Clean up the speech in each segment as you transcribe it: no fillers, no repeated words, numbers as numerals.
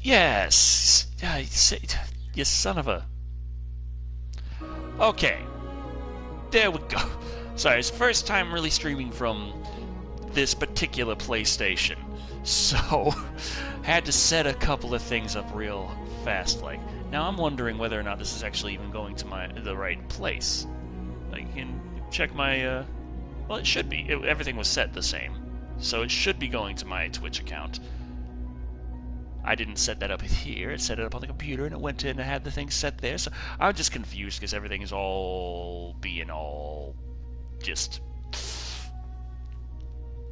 Yes! You son of a... Okay. There we go. Sorry, it's the first time really streaming from this particular PlayStation. So, had to set a couple of things up real fast, like. Now I'm wondering whether or not this is actually even going to the right place. Like, you can check my, well, it should be. Everything was set the same. So it should be going to my Twitch account. I didn't set that up here. It set it up on the computer, and it went in and had the thing set there. So I'm just confused because everything is all being all just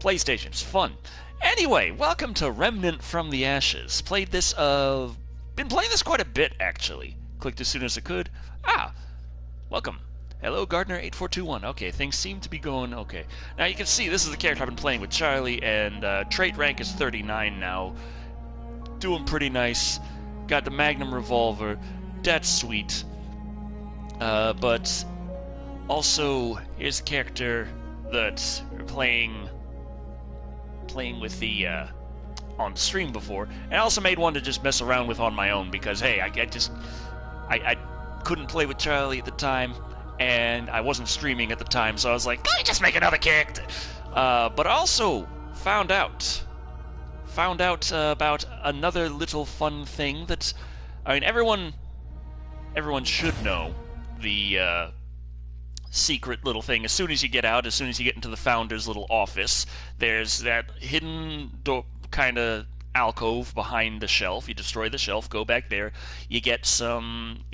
PlayStation's fun. Anyway, welcome to Remnant from the Ashes. Played this, been playing this quite a bit, actually. Clicked as soon as I could. Welcome. Hello, Gardner8421. Okay, things seem to be going okay. Now, you can see this is the character I've been playing with Charlie, and trait rank is 39 now. Doing pretty nice. Got the Magnum revolver. That's sweet. But also, here's the character that we're playing with the on stream before, and I also made one to just mess around with on my own because hey, I couldn't play with Charlie at the time, and I wasn't streaming at the time, so I was like, let me just make another character. But I also found out about another little fun thing that, I mean, everyone should know the secret little thing. As soon as you get out, as soon as you get into the founder's little office, there's that hidden door kind of alcove behind the shelf. You destroy the shelf, go back there, you get some,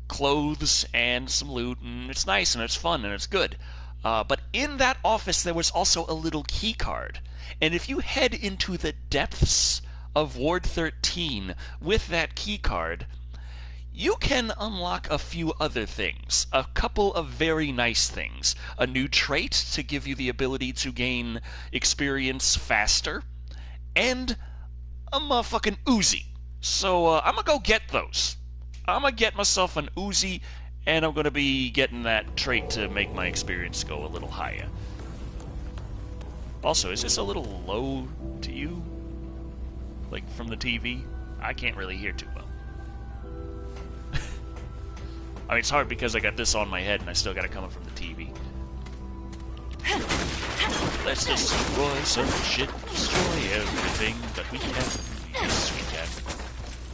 clothes and some loot, and it's nice and it's fun and it's good. But in that office there was also a little key card. And if you head into the depths of Ward 13 with that key card, you can unlock a few other things. A couple of very nice things. A new trait to give you the ability to gain experience faster, and a motherfucking Uzi. So I'm gonna go get those. I'm gonna get myself an Uzi, and I'm gonna be getting that trait to make my experience go a little higher. Also, is this a little low to you? Like, from the TV? I can't really hear too well. I mean, it's hard because I got this on my head and I still got it coming from the TV. Let's destroy some shit, destroy everything that we can. Yes, we can.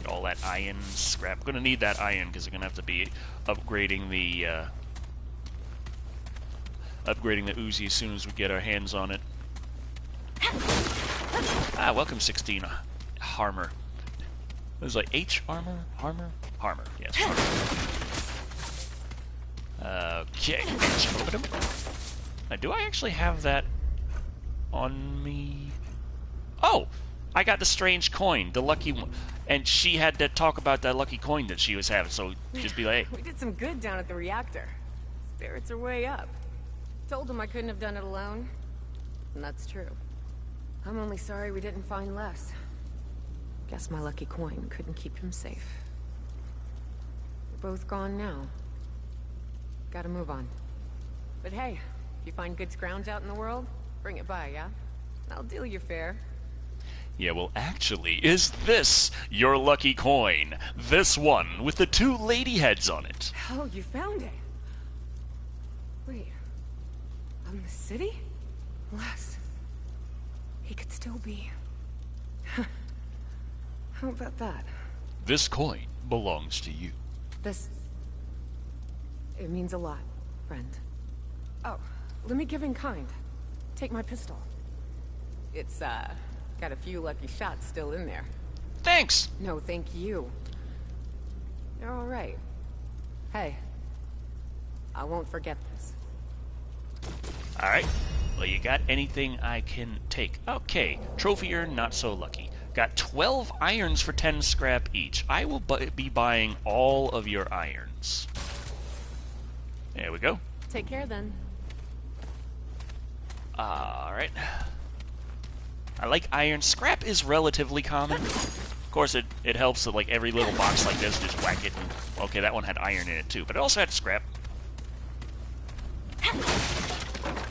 Get all that iron scrap. I'm gonna need that iron because I'm gonna have to be upgrading the Uzi as soon as we get our hands on it. Welcome 16 Harmer. It was like Harmer? Yes, Harmer. Okay. Now, do I actually have that on me? Oh! I got the strange coin, the lucky one. And she had to talk about that lucky coin that she was having, so just be like, hey. We did some good down at the reactor. Spirits are way up. Told him I couldn't have done it alone. And that's true. I'm only sorry we didn't find less. Guess my lucky coin couldn't keep him safe. They're both gone now. Gotta move on. But hey, if you find good scrounge out in the world, bring it by, yeah? I'll deal you fair. Yeah, well, actually, is this your lucky coin? This one, with the two lady heads on it. Oh, you found it. Wait. On the city? Less. He could still be. How about that? This coin belongs to you. This... It means a lot, friend. Oh, let me give in kind. Take my pistol. It's, got a few lucky shots still in there. Thanks! No, thank you. You're alright. Hey. I won't forget this. Alright. Well, you got anything I can take? Okay. Trophy urn, not so lucky. Got 12 irons for 10 scrap each. I will be buying all of your irons. There we go. Take care, then. Alright. I like iron. Scrap is relatively common. Of course, it helps that, like, every little box like this, just whack it and... Okay, that one had iron in it, too. But it also had scrap.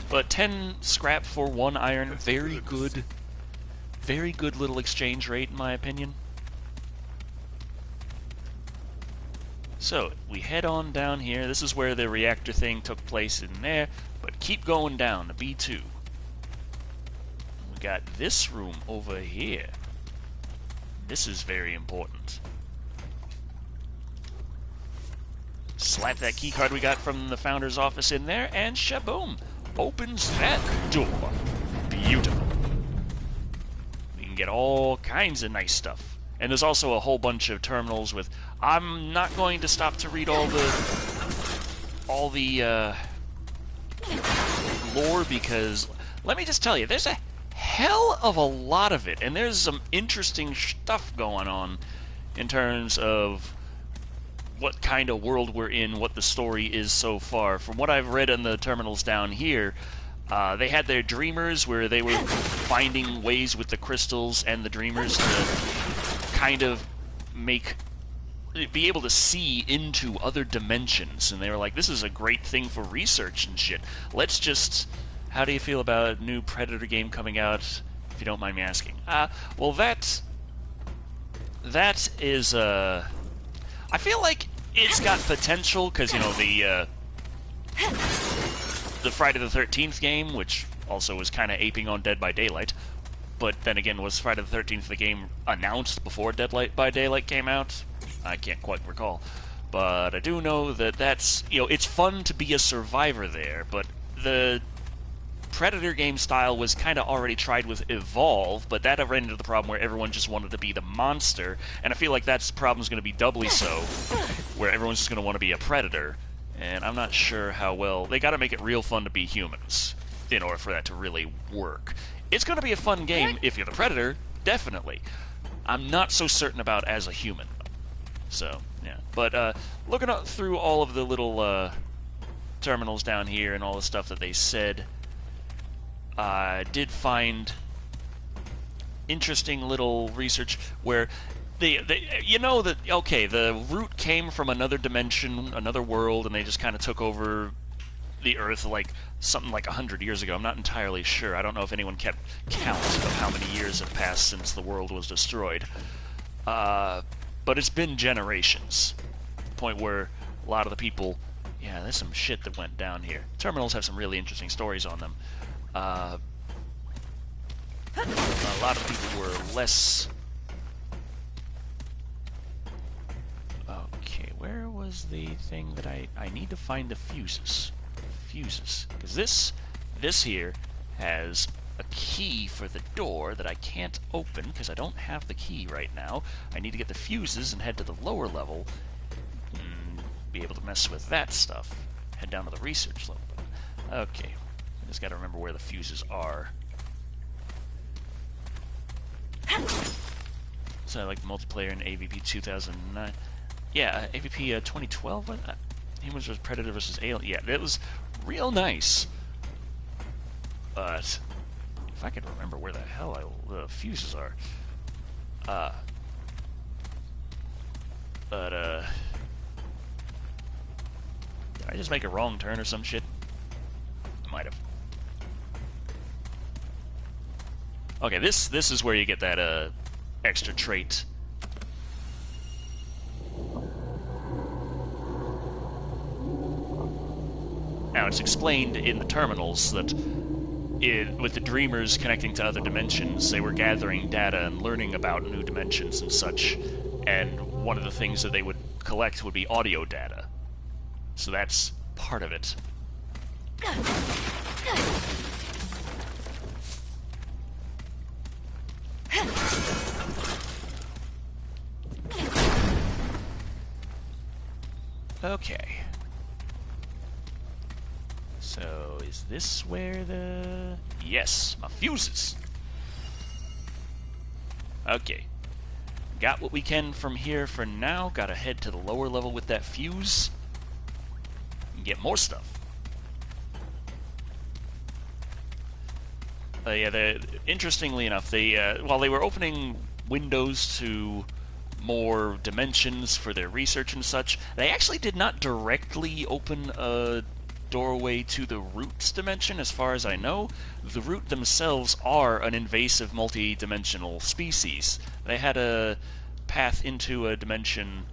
But 10 scrap for 1 iron, very good. Very good little exchange rate, in my opinion. So, we head on down here. This is where the reactor thing took place in there, but keep going down to B2. We got this room over here. This is very important. Slap that keycard we got from the founder's office in there, and shaboom! Opens that door. Beautiful. We can get all kinds of nice stuff. And there's also a whole bunch of terminals with... I'm not going to stop to read all the lore, because let me just tell you, there's a hell of a lot of it, and there's some interesting stuff going on in terms of what kind of world we're in, what the story is so far. From what I've read in the terminals down here, they had their dreamers where they were finding ways with the crystals and the dreamers to kind of be able to see into other dimensions, and they were like, this is a great thing for research and shit. Let's just... How do you feel about a new Predator game coming out, if you don't mind me asking? Well, that is, I feel like it's got potential, because, you know, the Friday the 13th game, which also was kind of aping on Dead by Daylight, but then again, was Friday the 13th the game announced before Dead by Daylight came out? I can't quite recall. But I do know that that's, you know, it's fun to be a survivor there, but the Predator game style was kind of already tried with Evolve, but that ran into the problem where everyone just wanted to be the monster, and I feel like that problem's going to be doubly so, where everyone's just going to want to be a Predator, and I'm not sure how well... They got to make it real fun to be humans in order for that to really work. It's going to be a fun game if you're the Predator, definitely. I'm not so certain about as a human. So, yeah. But looking through all of the little terminals down here and all the stuff that they said, I did find interesting little research where you know that, okay, the root came from another dimension, another world, and they just kind of took over the Earth like something like 100 years ago. I'm not entirely sure. I don't know if anyone kept count of how many years have passed since the world was destroyed. But it's been generations. To the point where a lot of the people... Yeah, there's some shit that went down here. Terminals have some really interesting stories on them. A lot of people were less... Okay, where was the thing that I need to find the fuses? Fuses. Because this here has a key for the door that I can't open because I don't have the key right now. I need to get the fuses and head to the lower level and be able to mess with that stuff. Head down to the research level. Okay. I just gotta remember where the fuses are. So, like the multiplayer in AVP 2009. Yeah, AVP 2012? What? Humans vs. Predator vs. Alien. Yeah, that was real nice. But if I could remember where the hell the fuses are. Did I just make a wrong turn or some shit? I might have. Okay, this is where you get that extra trait. Now, it's explained in the terminals that with the Dreamers connecting to other dimensions, they were gathering data and learning about new dimensions and such, and one of the things that they would collect would be audio data. So that's part of it. Okay. So, is this where the... Yes, my fuses! Okay. Got what we can from here for now. Gotta head to the lower level with that fuse. And get more stuff. Yeah, interestingly enough, while they were opening windows to more dimensions for their research and such, they actually did not directly open a doorway to the Root's dimension, as far as I know. The Root themselves are an invasive multi-dimensional species. They had a path into a dimension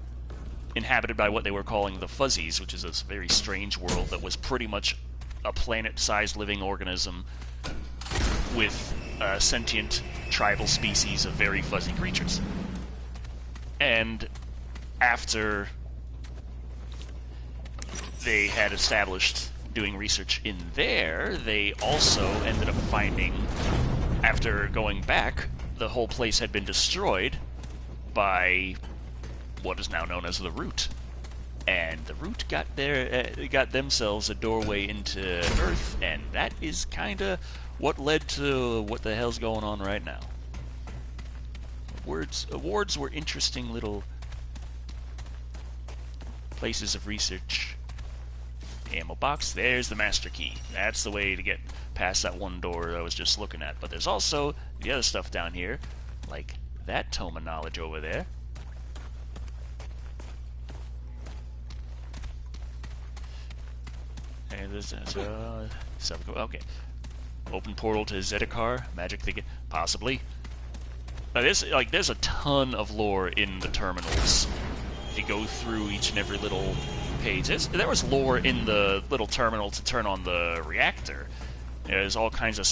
inhabited by what they were calling the Fuzzies, which is this very strange world that was pretty much a planet-sized living organism with sentient tribal species of very fuzzy creatures. And after they had established doing research in there, they also ended up finding, after going back, the whole place had been destroyed by what is now known as the Root. And the Root got themselves a doorway into Earth, and that is kinda what led to what the hell's going on right now. Awards were interesting little places of research. Ammo box, there's the master key. That's the way to get past that one door I was just looking at. But there's also the other stuff down here, like that tome of knowledge over there. And this is, okay. Open portal to Zedekar, magic ticket, possibly. Now there's a ton of lore in the terminals. If you go through each and every little page, there was lore in the little terminal to turn on the reactor. There's all kinds of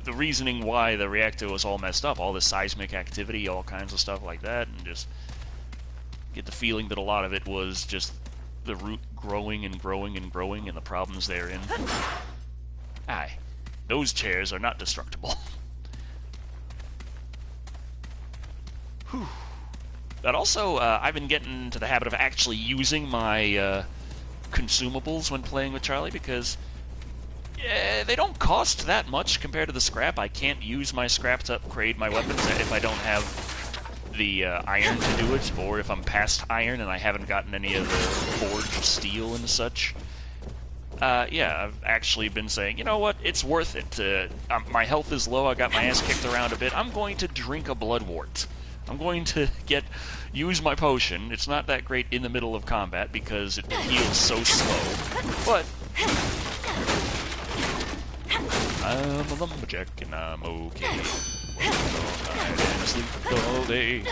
the reasoning why the reactor was all messed up, all the seismic activity, all kinds of stuff like that, and just get the feeling that a lot of it was just the Root growing and growing and growing and the problems therein. Aye, those chairs are not destructible. Whew. But also, I've been getting into the habit of actually using my consumables when playing with Charlie, because they don't cost that much compared to the scrap. I can't use my scrap to upgrade my weapons if I don't have the iron to do it, or if I'm past iron and I haven't gotten any of the forged steel and such. Yeah, I've actually been saying, you know what, it's worth it. My health is low, I got my ass kicked around a bit, I'm going to drink a bloodwort. I'm going to use my potion. It's not that great in the middle of combat because it heals so slow, but I'm a lumberjack and I'm okay. Work all night and sleep all day.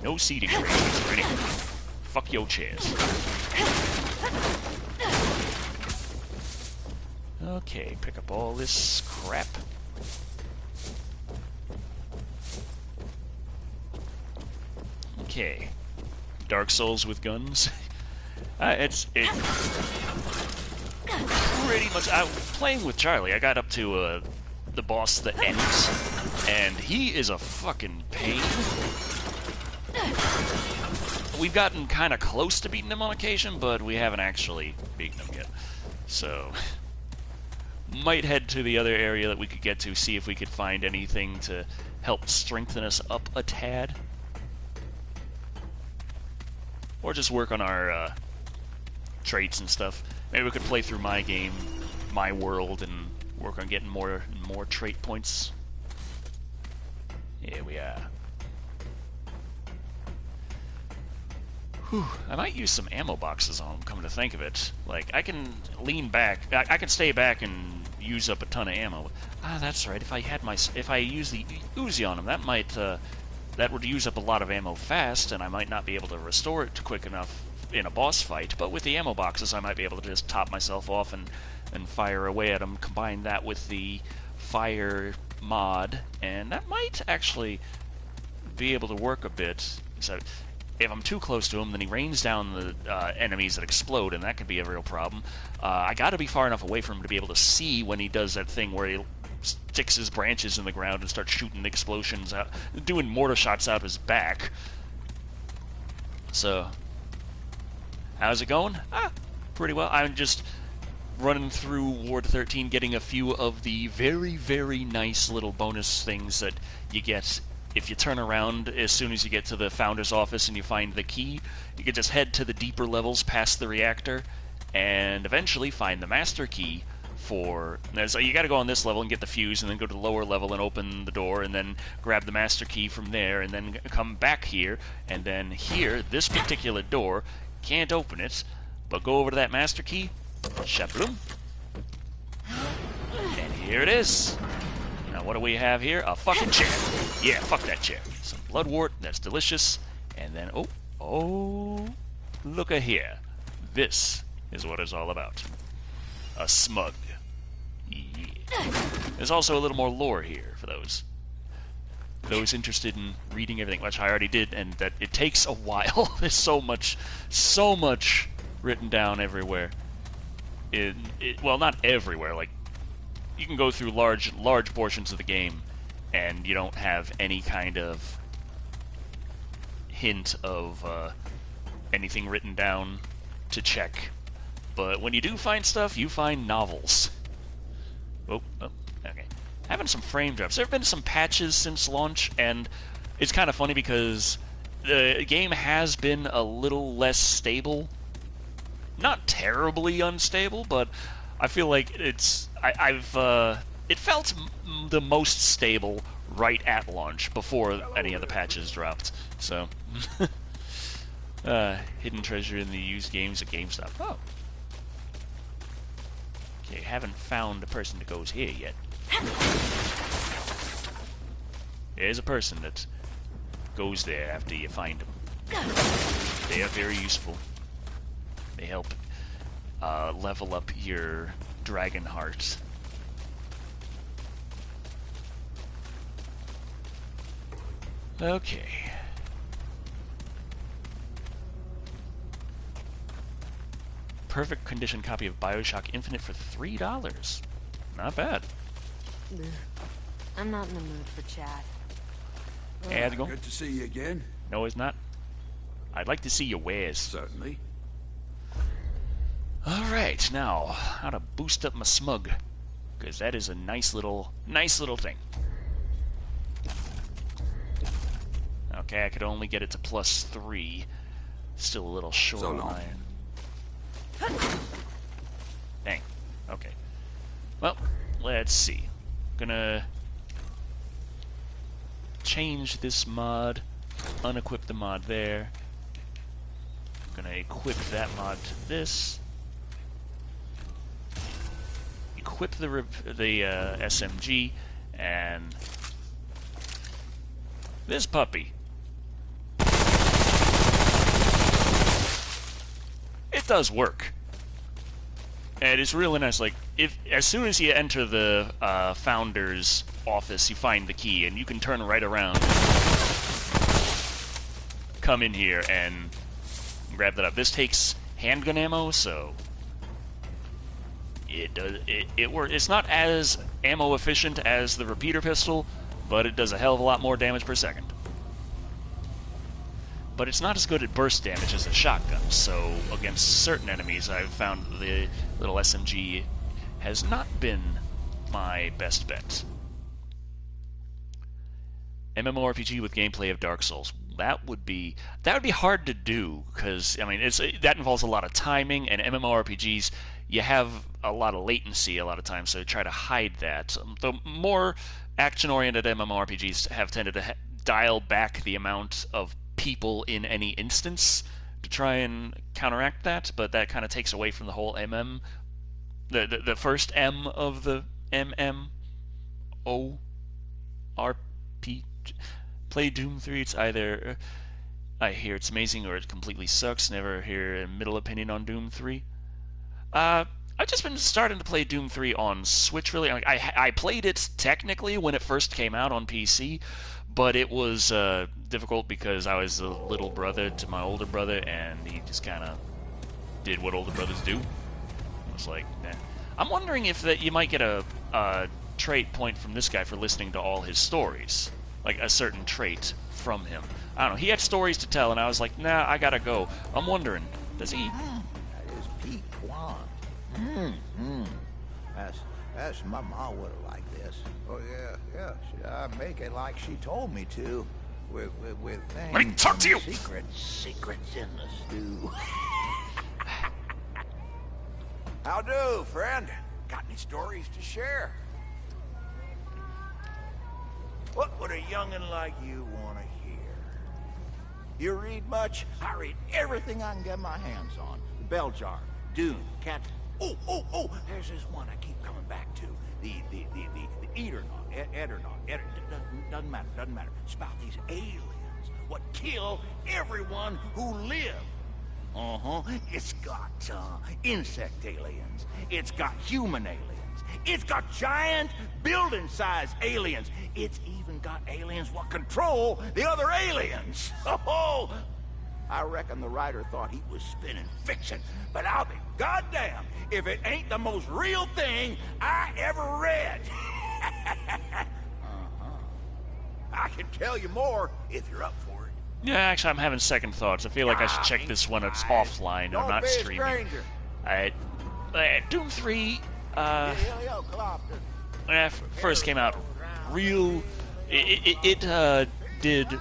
No seating arrangements or anything. Fuck your chairs. Okay, pick up all this crap. Okay. Dark Souls with guns. It's pretty much... playing with Charlie, I got up to the boss that ends, and he is a fucking pain. We've gotten kind of close to beating him on occasion, but we haven't actually beaten him yet. So... might head to the other area that we could get to, see if we could find anything to help strengthen us up a tad. Or just work on our traits and stuff. Maybe we could play through my game, my world, and work on getting more trait points. Here we are. Whew, I might use some ammo boxes on them, come to think of it. Like, I can lean back, I can stay back and use up a ton of ammo. Ah, that's right, if I use the Uzi on them, that would use up a lot of ammo fast, and I might not be able to restore it quick enough in a boss fight, but with the ammo boxes I might be able to just top myself off and fire away at them, combine that with the fire mod, and that might actually be able to work a bit. So if I'm too close to him, then he rains down the enemies that explode, and that could be a real problem. I gotta be far enough away from him to be able to see when he does that thing where he sticks his branches in the ground and starts shooting explosions out, doing mortar shots out of his back. So, how's it going? Pretty well. I'm just running through Ward 13, getting a few of the very, very nice little bonus things that you get if you turn around as soon as you get to the Founder's office and you find the key. You can just head to the deeper levels past the reactor and eventually find the master key for... So you gotta go on this level and get the fuse, and then go to the lower level and open the door, and then grab the master key from there, and then come back here, and then here, this particular door, can't open it, but go over to that master key, shabloom, and here it is. Now Now, what do we have here? A fucking chair. Yeah, fuck that chair. Some bloodwort, that's delicious. And then, oh, look at here. This is what it's all about. A smug. Yeah. There's also a little more lore here for those interested in reading everything, which I already did, and that it takes a while. There's so much written down everywhere. Well, not everywhere. Like, you can go through large portions of the game, and you don't have any kind of hint of anything written down to check. But when you do find stuff, you find novels. Oh, okay. Having some frame drops. There have been some patches since launch, and it's kind of funny because the game has been a little less stable. Not terribly unstable, but I feel like it felt the most stable right at launch before any of the patches dropped. So, hidden treasure in the used games at GameStop. Oh. Okay, haven't found the person that goes here yet. There's a person that goes there after you find them. They are very useful. They help level up your dragon heart. Okay. Perfect condition copy of BioShock Infinite for $3. Not bad. I'm not in the mood for chat. Hey, how's it going? Good to see you again. No, it's not. I'd like to see your wares. Certainly. Alright, now, how to boost up my smug. Because that is a nice little thing. Okay, I could only get it to +3. Still a little short So on long. iron. Dang. Okay. Well, let's see. Gonna change this mod. Unequip the mod there. Gonna equip that mod to this. Equip the SMG and this puppy. It does work, and it's really nice. Like, as soon as you enter the founder's office, you find the key, and you can turn right around, come in here, and grab that up. This takes handgun ammo, so it works. It's not as ammo efficient as the repeater pistol, but it does a hell of a lot more damage per second. But it's not as good at burst damage as a shotgun, so against certain enemies I've found the little SMG has not been my best bet. MMORPG with gameplay of Dark Souls. That would be hard to do, because I mean that involves a lot of timing, and MMORPGs, you have a lot of latency a lot of times, so try to hide that. The more action-oriented MMORPGs have tended to dial back the amount of people in any instance to try and counteract that, but that kind of takes away from the whole the first M of the MMORPG. Play Doom 3, it's either I hear it's amazing or it completely sucks. Never hear a middle opinion on Doom 3. I've just been starting to play Doom 3 on Switch, really. I played it technically when it first came out on PC, but it was difficult because I was the little brother to my older brother, and he just kind of did what older brothers do. I was like, nah. I'm wondering if that you might get a trait point from this guy for listening to all his stories. Like a certain trait from him. I don't know. He had stories to tell, and I was like, nah, I gotta go. I'm wondering, does he... That is Pete Kwan. That's my ma would have liked this. Oh yeah. I make it like she told me to, with things. Let me talk to you. Secrets in the stew. How do, friend? Got any stories to share? What would a youngin' like you want to hear? You read much? I read everything I can get my hands on. The Bell Jar, Dune, Cat... Oh, there's this one I keep coming back to. The Eater, doesn't matter. It's about these aliens, what kill everyone who live. It's got insect aliens. It's got human aliens. It's got giant building-sized aliens. It's even got aliens what control the other aliens. Oh, I reckon the writer thought he was spinning fiction, but I'll be goddamn if it ain't the most real thing I ever read. I can tell you more if you're up for it. Yeah, actually, I'm having second thoughts. I feel like I should check this when it's offline and I'm not streaming. Doom 3, when it first came out, it did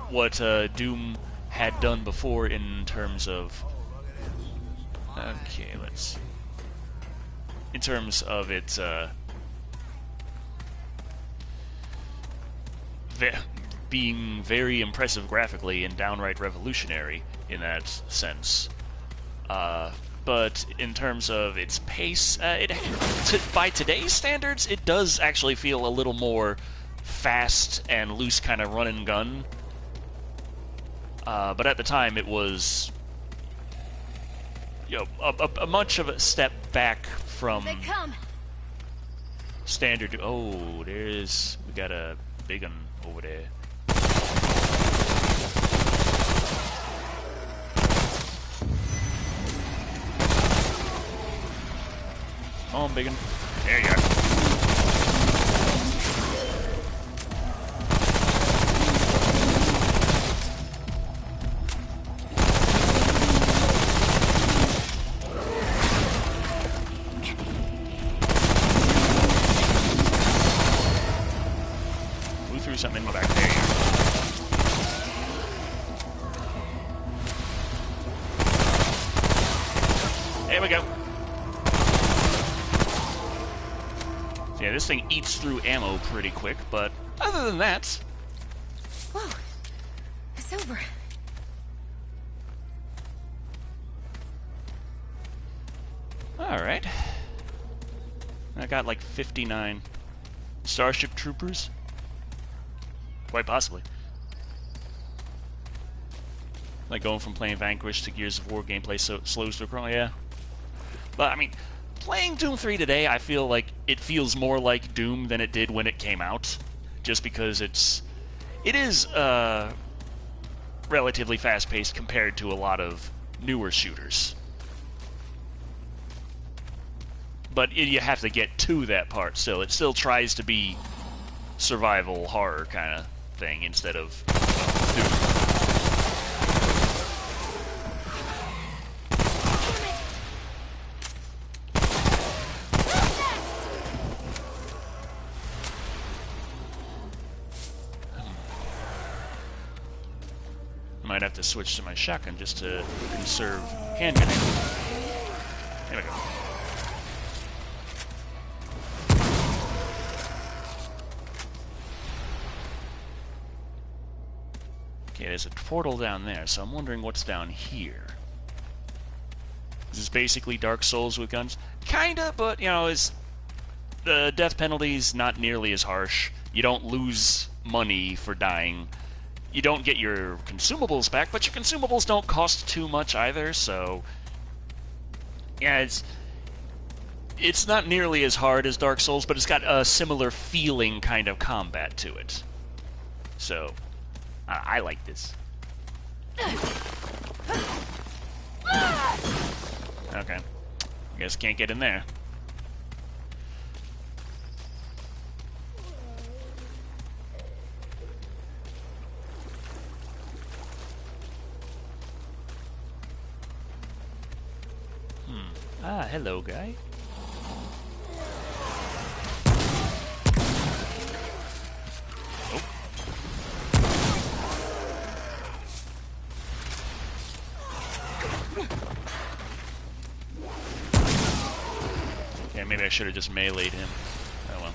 what Doom had done before in terms of... Okay, let's... In terms of its, being very impressive graphically and downright revolutionary in that sense. But in terms of its pace, by today's standards, it does actually feel a little more fast and loose, kind of run and gun. But at the time, it was, you know, a much of a step back from standard. Oh, we got a big one over there. Come on, biggin. There you are. Who threw something in my back? There you are. There we go. Yeah, this thing eats through ammo pretty quick, but other than that... Whoa, it's over. Alright. I got like 59 Starship Troopers. Quite possibly. Like going from playing Vanquish to Gears of War gameplay slows to a crawl, yeah. But, I mean... Playing Doom 3 today, I feel like it feels more like Doom than it did when it came out, just because it is relatively fast-paced compared to a lot of newer shooters. But you have to get to that part still. It still tries to be survival horror kind of thing instead of Doom. Might have to switch to my shotgun just to conserve handgun ammo. There we go. Okay, there's a portal down there, so I'm wondering what's down here. Is this basically Dark Souls with guns? Kinda, but, you know, the death penalty's not nearly as harsh. You don't lose money for dying. You don't get your consumables back, but your consumables don't cost too much either, so... Yeah, it's not nearly as hard as Dark Souls, but it's got a similar feeling kind of combat to it. So, I like this. Okay. I guess can't get in there. Ah, hello, guy. Oh. Yeah, maybe I should have just meleeed him. Oh well.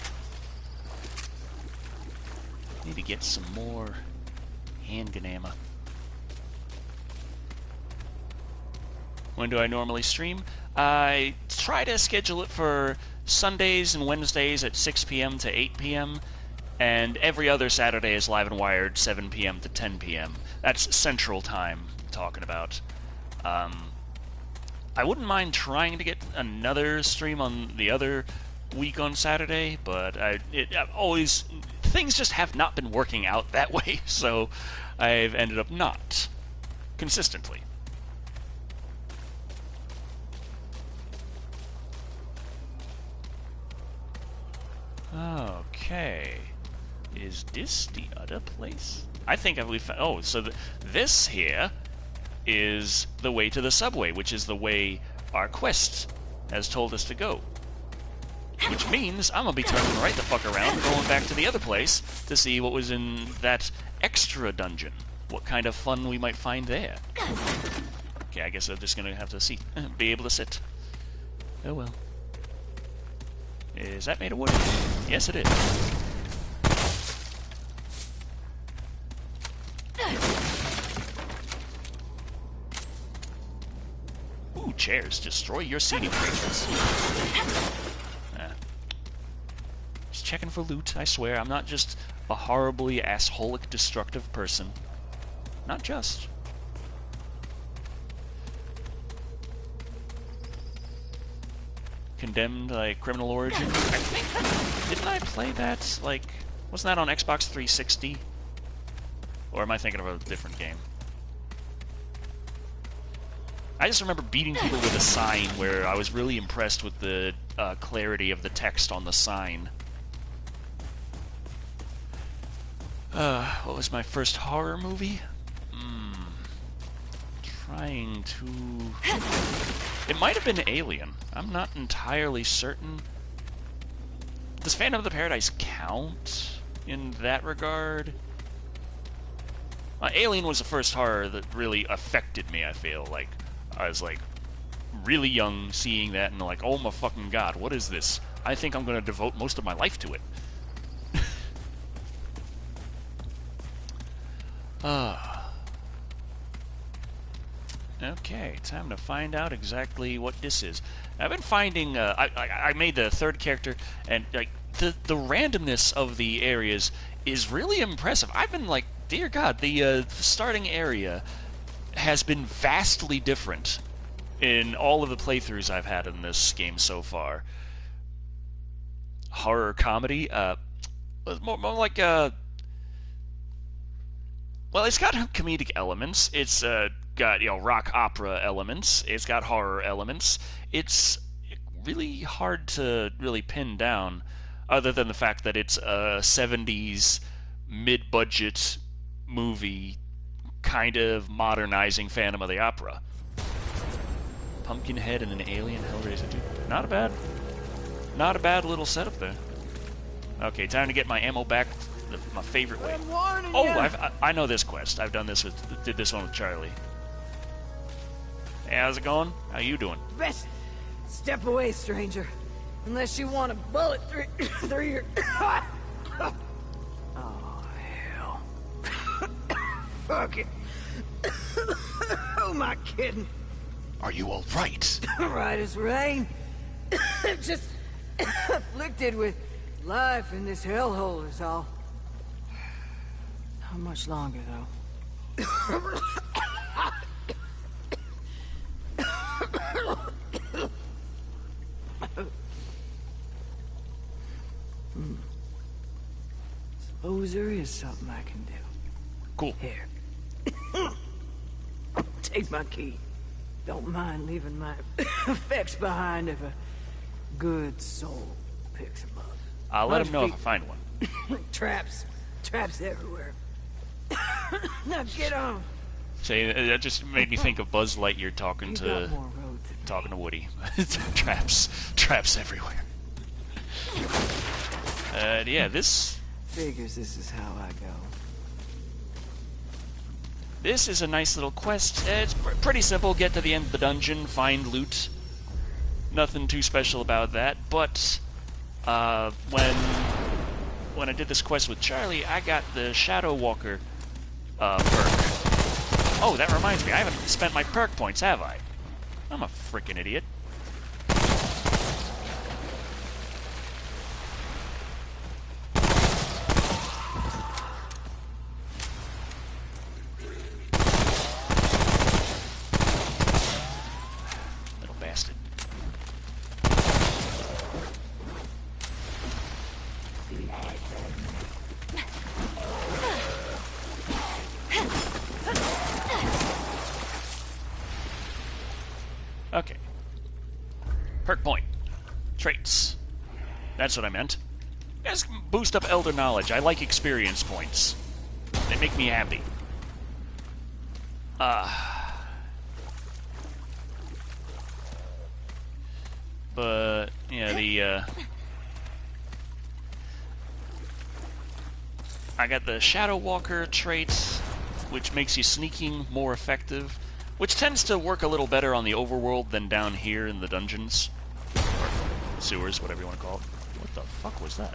Need to get some more handgun ammo. When do I normally stream? I try to schedule it for Sundays and Wednesdays at 6 p.m. to 8 p.m., and every other Saturday is Live and Wired, 7 p.m. to 10 p.m. That's Central Time I'm talking about. I wouldn't mind trying to get another stream on the other week on Saturday, but things just have not been working out that way, so I've ended up not consistently. Okay. Is this the other place? I think we found... Oh, so this here is the way to the subway, which is the way our quest has told us to go. Which means I'm gonna be turning right the fuck around and going back to the other place to see what was in that extra dungeon. What kind of fun we might find there. Okay, I guess I'm just gonna have to be able to sit. Oh well. Is that made of wood? Yes, it is. Ooh, chairs. Destroy your seating arrangements. Just checking for loot, I swear. I'm not just a horribly assholic, destructive person. Not just. Condemned, like, Criminal Origin. I think... Didn't I play that, like... Wasn't that on Xbox 360? Or am I thinking of a different game? I just remember beating people with a sign where I was really impressed with the clarity of the text on the sign. What was my first horror movie? Trying to... It might have been Alien. I'm not entirely certain. Does Phantom of the Paradise count in that regard? Alien was the first horror that really affected me, I feel. Like, I was, like, really young seeing that and like, oh my fucking god, what is this? I think I'm going to devote most of my life to it. Okay, time to find out exactly what this is. I've been finding, I made the third character, and like the randomness of the areas is really impressive. I've been like, dear god, the starting area has been vastly different in all of the playthroughs I've had in this game so far. Horror comedy, more like well, it's got comedic elements. It's got, you know, rock opera elements. It's got horror elements. It's really hard to really pin down, other than the fact that it's a 70s mid-budget movie, kind of modernizing Phantom of the Opera. Pumpkinhead and an alien Hellraiser 2. Not a bad little setup there. Okay, time to get my ammo back my favorite way. Oh, I know this quest. I've did this one with Charlie. Hey, how's it going? How you doing? Best step away, stranger. Unless you want a bullet through your... Oh, hell. Fuck it. Who am I kidding? Are you all right? Right as rain. Just afflicted with life in this hellhole is all. How much longer, though? Suppose there is something I can do. Cool. Here. Take my key. Don't mind leaving my effects behind if a good soul picks them up. I'll let him know if I find one. Traps everywhere. Now get on. Say that just made me think of Buzz Lightyear talking You to got more road to Woody. traps everywhere. Yeah, this Figures this is how I go. this is a nice little quest. It's pretty simple. Get to the end of the dungeon, find loot. Nothing too special about that. But when I did this quest with Charlie, I got the Shado Walker perk. Oh, that reminds me, I haven't spent my perk points, have I? I'm a freaking idiot. Perk point. Traits. That's what I meant. You guys can boost up Elder Knowledge. I like experience points. They make me happy. But, yeah, I got the Shadow Walker traits, which makes you sneaking more effective, which tends to work a little better on the overworld than down here in the dungeons. Or sewers, whatever you want to call it. What the fuck was that?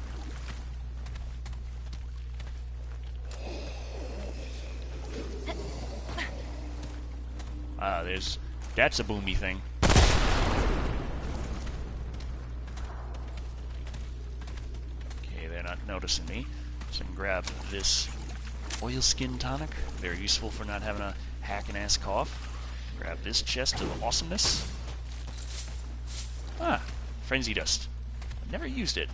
That's a boomy thing. Okay, they're not noticing me. So I can grab this oilskin tonic. Very useful for not having a hacking ass cough. Grab this chest of awesomeness. Frenzy dust. I've never used it.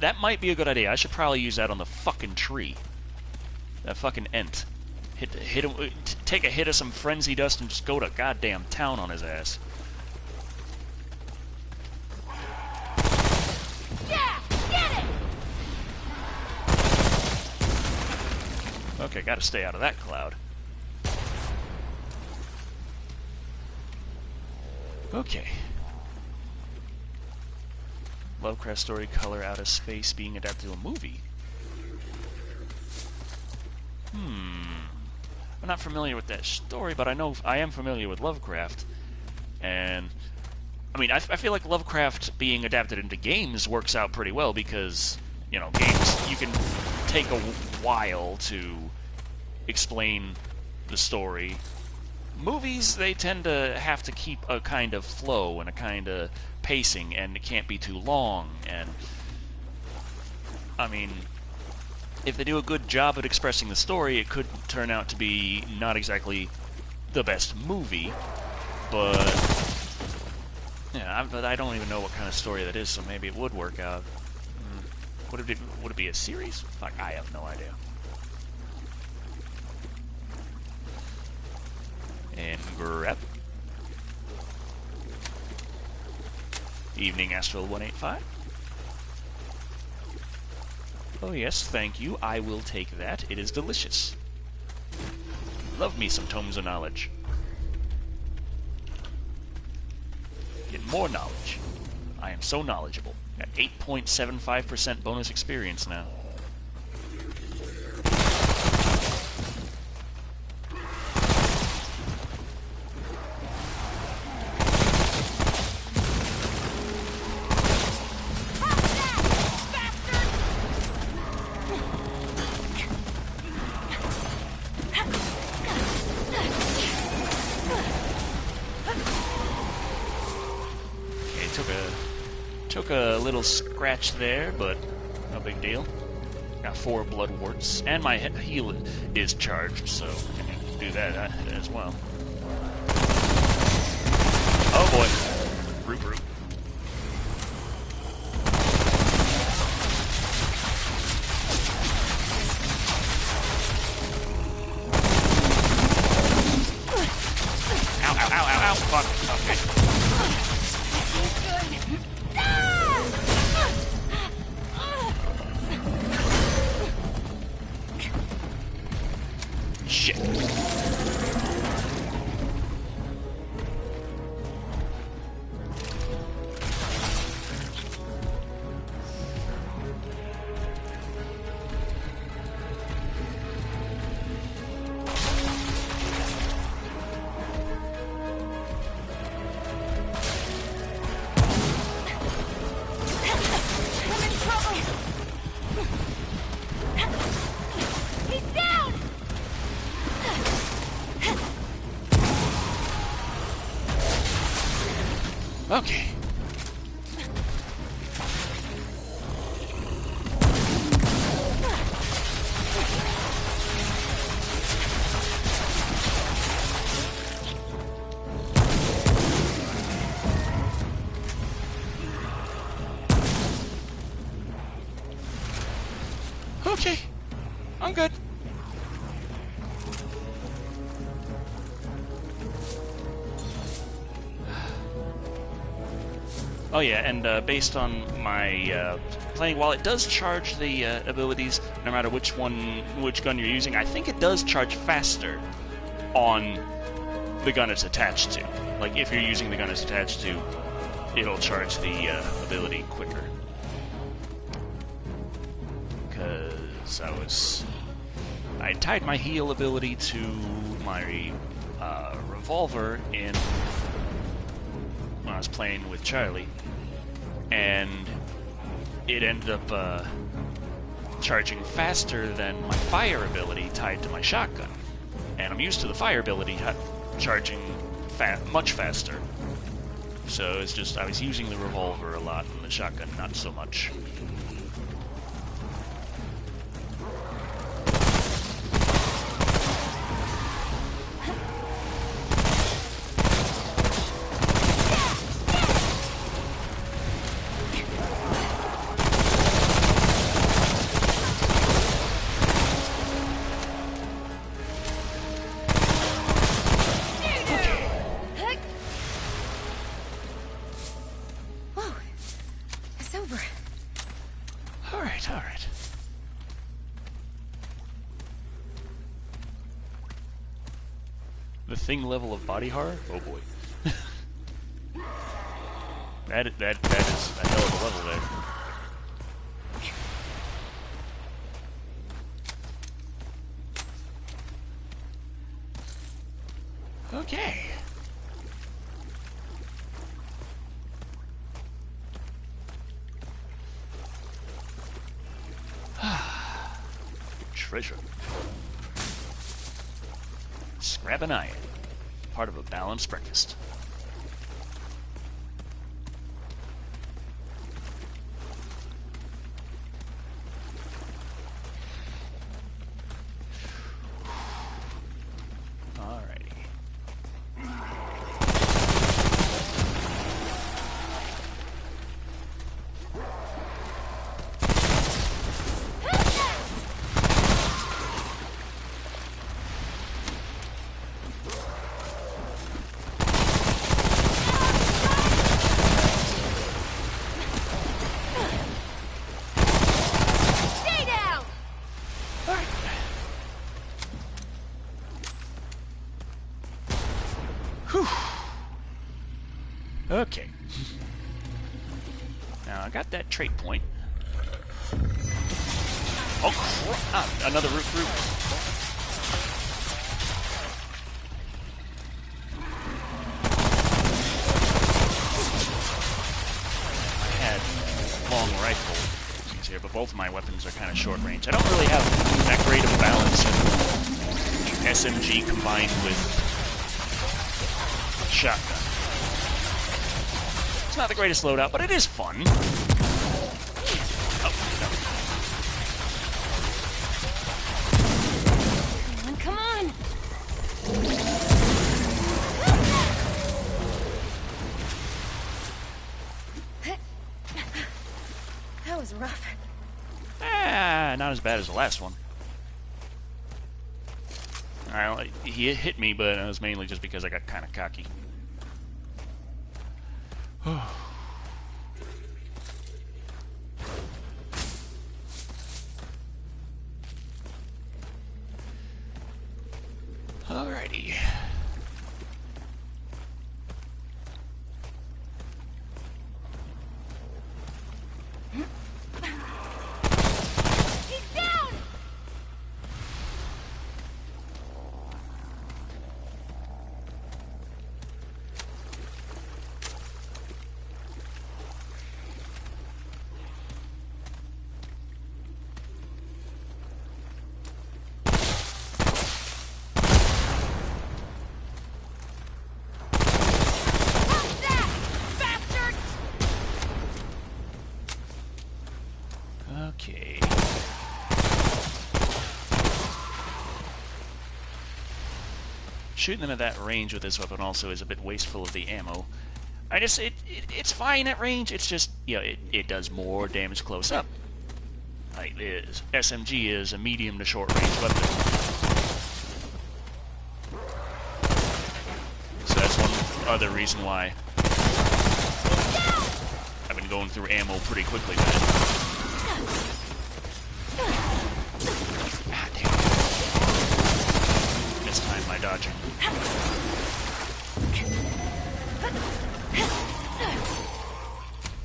That might be a good idea. I should probably use that on the fucking tree. That fucking ent. Hit him. Take a hit of some frenzy dust and just go to goddamn town on his ass. Yeah, get it. Okay, gotta stay out of that cloud. Okay. Lovecraft story, color out of space, being adapted to a movie. I'm not familiar with that story, but I am familiar with Lovecraft. And, I mean, I feel like Lovecraft being adapted into games works out pretty well because, you know, games, you can take a while to explain the story. Movies, they tend to have to keep a kind of flow and a kind of pacing, and it can't be too long, and I mean, if they do a good job at expressing the story, it could turn out to be not exactly the best movie, but yeah, but I don't even know what kind of story that is, so maybe it would work out. Would it be a series? Fuck, I have no idea. And grab. Evening Astral 185. Oh yes, thank you. I will take that. It is delicious. Love me some tomes of knowledge. Get more knowledge. I am so knowledgeable. Got 8.75% bonus experience now. Took a little scratch there, but no big deal. Got 4 blood warts, and my heal is charged, so I can do that as well. Oh boy. Root. Ow. Fuck. Okay. Shit. Okay. Okay. I'm good. Oh yeah, and based on my playing, while it does charge the abilities, no matter which gun you're using, I think it does charge faster on the gun it's attached to. Like, if you're using the gun it's attached to, it'll charge the ability quicker. Because I tied my heal ability to my revolver when I was playing with Charlie, and it ended up charging faster than my fire ability tied to my shotgun. And I'm used to the fire ability charging much faster. So it's just, I was using the revolver a lot and the shotgun not so much. Alright. The Thing level of body horror? Oh boy. that is a hell of a level there. Okay. Treasure. Scrap an iron. Part of a balanced breakfast. Alrighty. Okay. Now, I got that trait point. Oh, another root. I had long rifle here, but both of my weapons are kind of short range. I don't really have that great of a balance in SMG combined with shotgun. It's not the greatest loadout, but it is fun. Oh, no. Come on! That was rough. Not as bad as the last one. Alright, he hit me, but it was mainly just because I got kind of cocky. Alrighty. He's down! Okay. Shooting them at that range with this weapon also is a bit wasteful of the ammo. It's fine at range, it's just, you know, it does more damage close up. Like, this SMG is a medium to short range weapon. So that's one other reason why going through ammo pretty quickly, man. Ah, damn. Mistimed my dodging.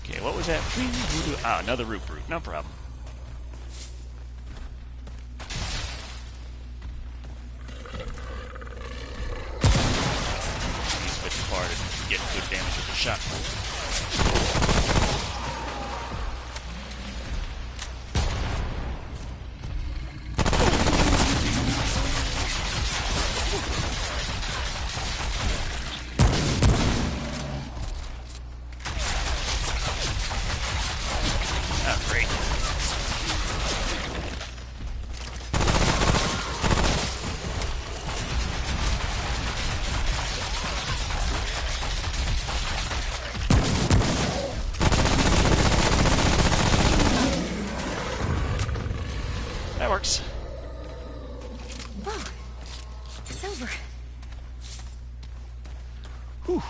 Okay, what was that? Ah, another root brute. No problem. He's bit apart and getting good damage with the shotgun. That works. Whoa. It's over. Whew.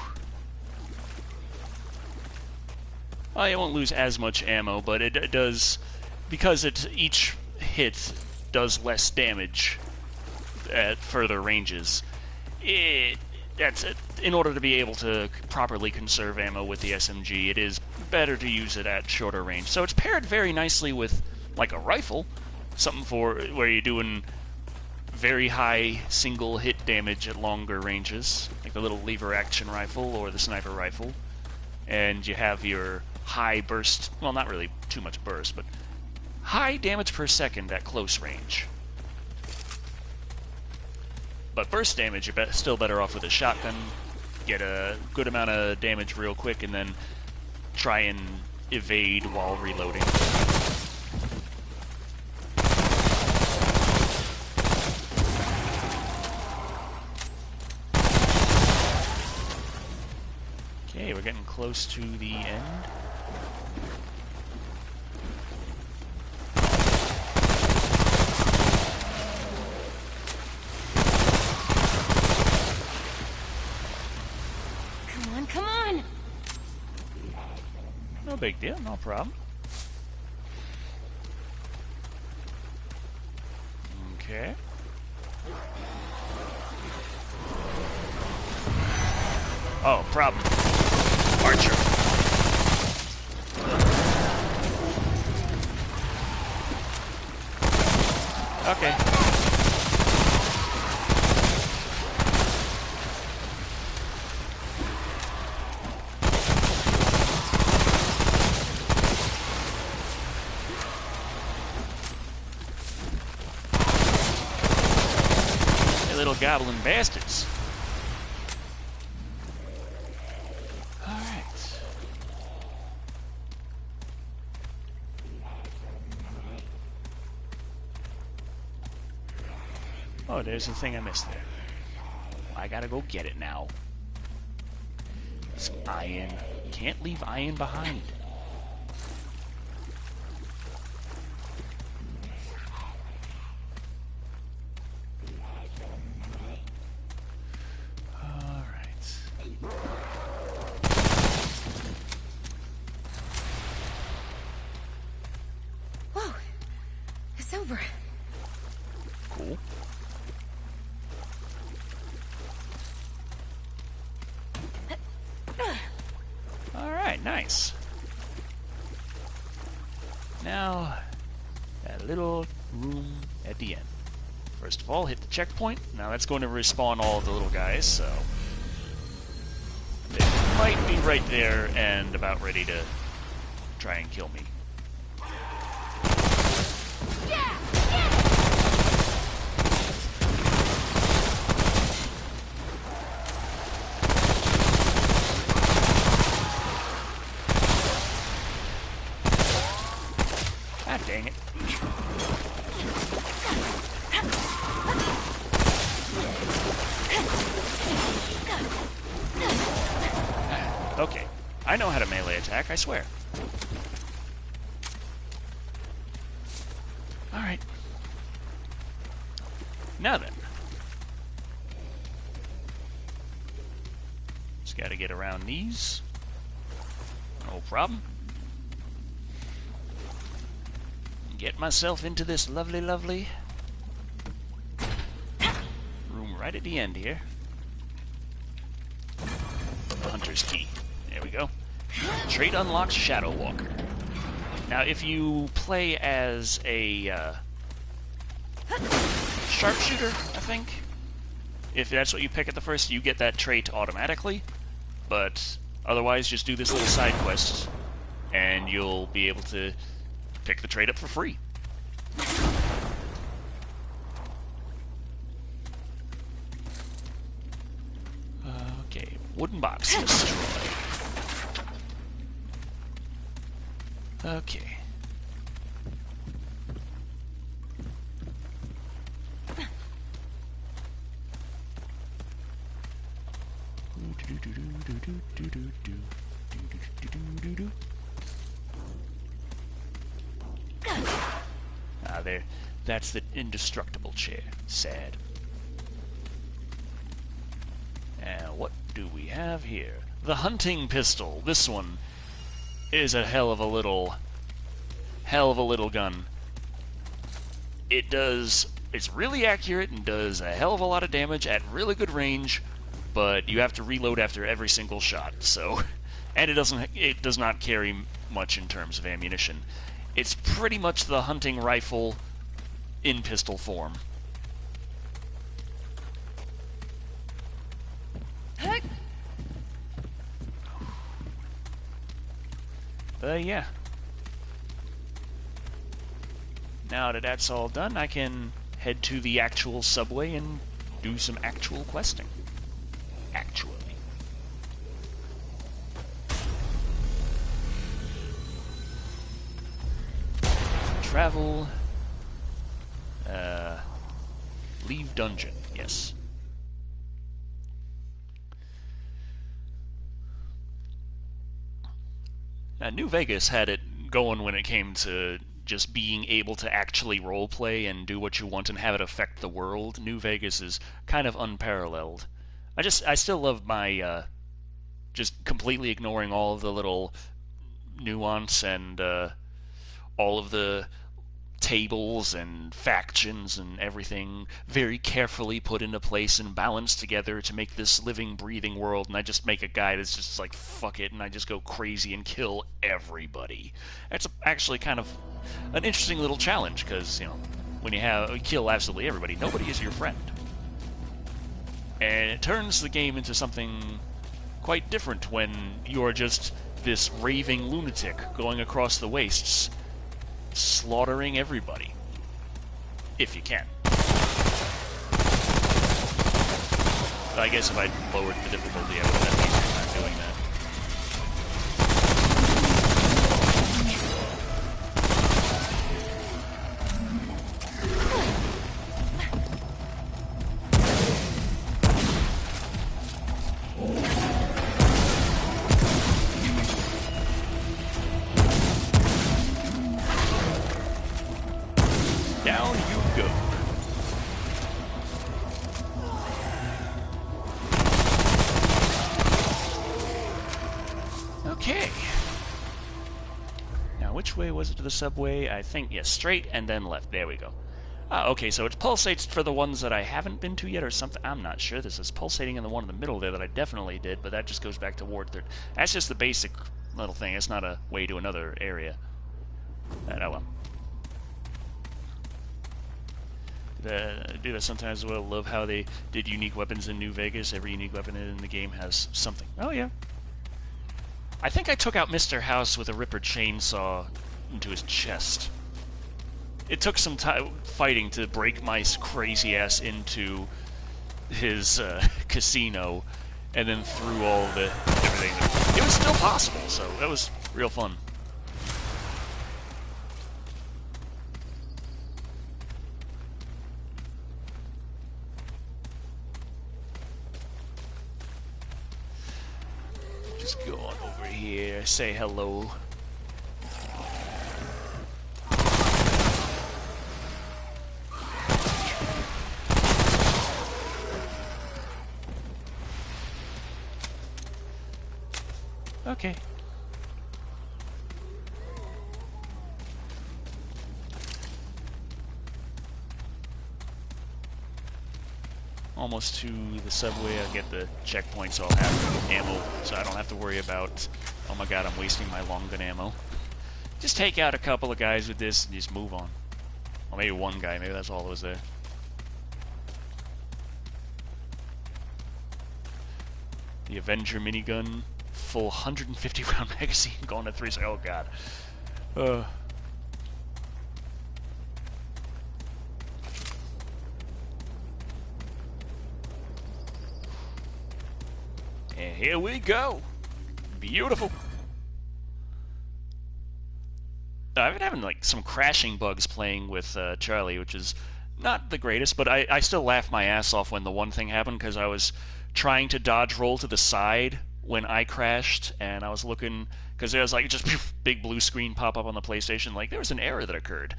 Well, you won't lose as much ammo, but it does, because each hit does less damage at further ranges. In order to be able to properly conserve ammo with the SMG, it is better to use it at shorter range. So it's paired very nicely with, like, a rifle, something for where you're doing very high single hit damage at longer ranges, like the little lever action rifle or the sniper rifle. And you have your high burst, well, not really too much burst, but high damage per second at close range. But burst damage, you're still better off with a shotgun. Get a good amount of damage real quick and then try and evade while reloading. Okay, we're getting close to the end. Come on! No big deal, no problem. Okay. Oh, problem. Archer. Okay. Hey, little goblin bastards. Oh, there's the thing I missed there. I gotta go get it now. Some iron. Can't leave iron behind. Alright. Whoa. It's over. Cool. Alright, nice. Now, that little room at the end. First of all, hit the checkpoint. Now that's going to respawn all of the little guys, so... they might be right there and about ready to try and kill me. Ah, dang it. Okay. I know how to melee attack, I swear. Alright. Now then. Just gotta get around these. No problem. get myself into this lovely, lovely room right at the end here. Hunter's key. There we go. Trait unlocks Shadow Walker. Now, if you play as a sharpshooter, I think, if that's what you pick at the first, you get that trait automatically. But otherwise, just do this little side quest, and you'll be able to pick the trait up for free. Okay, wooden box destroyed. Okay. Ah, there. That's the indestructible chair. Sad. And what do we have here? The hunting pistol. This one is a hell of a little gun. It's really accurate and does a hell of a lot of damage at really good range, but you have to reload after every single shot. So, and it does not carry much in terms of ammunition. It's pretty much the hunting rifle in pistol form. Yeah. Now that that's all done, I can head to the actual subway and do some actual questing. Actually. Travel. Leave dungeon. Yes. New Vegas had it going when it came to just being able to actually roleplay and do what you want and have it affect the world. New Vegas is kind of unparalleled. I still love my just completely ignoring all of the little nuance and all of the tables and factions and everything very carefully put into place and balanced together to make this living, breathing world, and I just make a guy that's just like, fuck it, and I just go crazy and kill everybody. That's actually kind of an interesting little challenge, because, you know, when you kill absolutely everybody, nobody is your friend. And it turns the game into something quite different when you're just this raving lunatic going across the wastes, slaughtering everybody. If you can. But I guess if I lowered the difficulty, I would have had an easier time doing that. Down you go. Okay. Now, which way was it to the subway? I think, yes, straight and then left. There we go. Okay, so it pulsates for the ones that I haven't been to yet or something. I'm not sure. This is pulsating in the one in the middle there that I definitely did, but that just goes back to Ward 3. That's just the basic little thing. It's not a way to another area. Oh well. Do that sometimes as well. Love how they did unique weapons in New Vegas. Every unique weapon in the game has something. Oh, yeah. I think I took out Mr. House with a Ripper chainsaw into his chest. It took some time fighting to break my crazy ass into his casino, and then through all the everything. It was still possible, so that was real fun. Just go on over here, say hello. Okay. almost to the subway. I'll get the checkpoint so I'll have ammo, so I don't have to worry about, oh my god, I'm wasting my long gun ammo. Just take out a couple of guys with this and just move on. Or maybe one guy, maybe that's all that was there. The Avenger minigun, full 150 round magazine, going to 3 seconds. Oh god. And here we go. Beautiful. I've been having like some crashing bugs playing with Charlie, which is not the greatest, but I still laughed my ass off when the one thing happened, because I was trying to dodge roll to the side when I crashed, and I was looking, because there was like just big blue screen pop up on the PlayStation, like there was an error that occurred.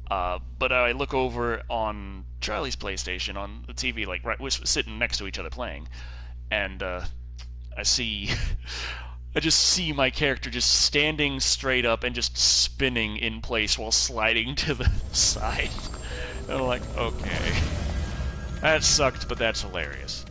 But I look over on Charlie's PlayStation on the TV, like right, we're sitting next to each other playing, and I just see my character just standing straight up and just spinning in place while sliding to the side. And I'm like, okay. That sucked, but that's hilarious.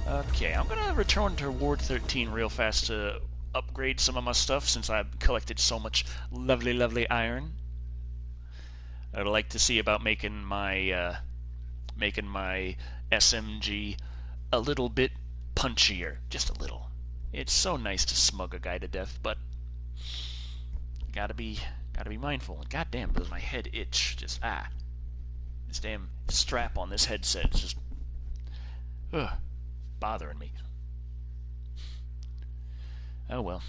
Okay, I'm gonna return to Ward 13 real fast to upgrade some of my stuff, since I've collected so much lovely, lovely iron. I'd like to see about making my SMG a little bit punchier, just a little. It's so nice to smug a guy to death, but gotta be mindful. And goddamn, does my head itch? Just this damn strap on this headset is just bothering me. Oh well.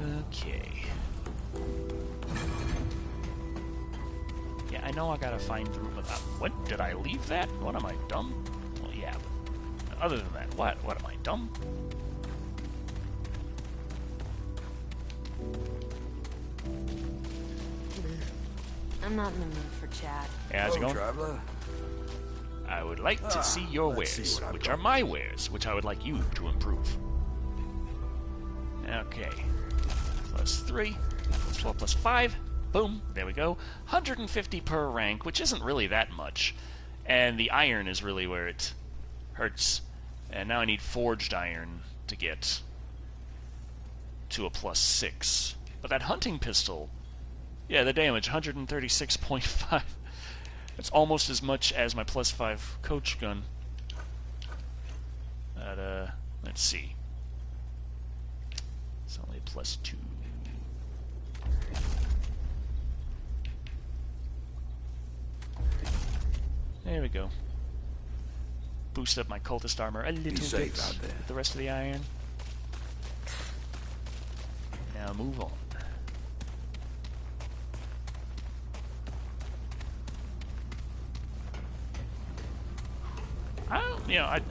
Okay. Yeah, I know I gotta find the room without... What? Did I leave that? What, am I dumb? Well, yeah, but other than that, what? What, am I dumb? I'm not in the mood for chat. Hey, how's it going? Traveler. I would like to see your wares, which are my wares, which I would like you to improve. Okay. Plus 3, plus 4, plus 5. Boom. There we go. 150 per rank, which isn't really that much. And the iron is really where it hurts. And now I need forged iron to get to a plus 6. But that hunting pistol, yeah, the damage, 136.5. That's almost as much as my plus 5 coach gun. But, let's see. It's only a plus 2. There we go. Boost up my cultist armor a little bit with the rest of the iron. Now move on.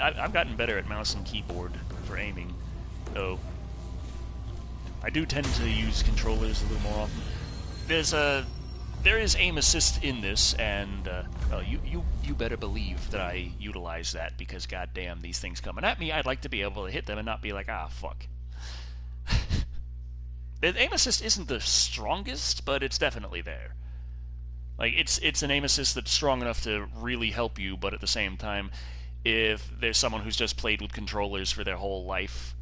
I've gotten better at mouse and keyboard for aiming, though I do tend to use controllers a little more often. There is aim assist in this, and well, you better believe that I utilize that, because goddamn, these things coming at me, I'd like to be able to hit them and not be like, ah, fuck. The aim assist isn't the strongest, but it's definitely there. Like, it's an aim assist that's strong enough to really help you, but at the same time, if there's someone who's just played with controllers for their whole life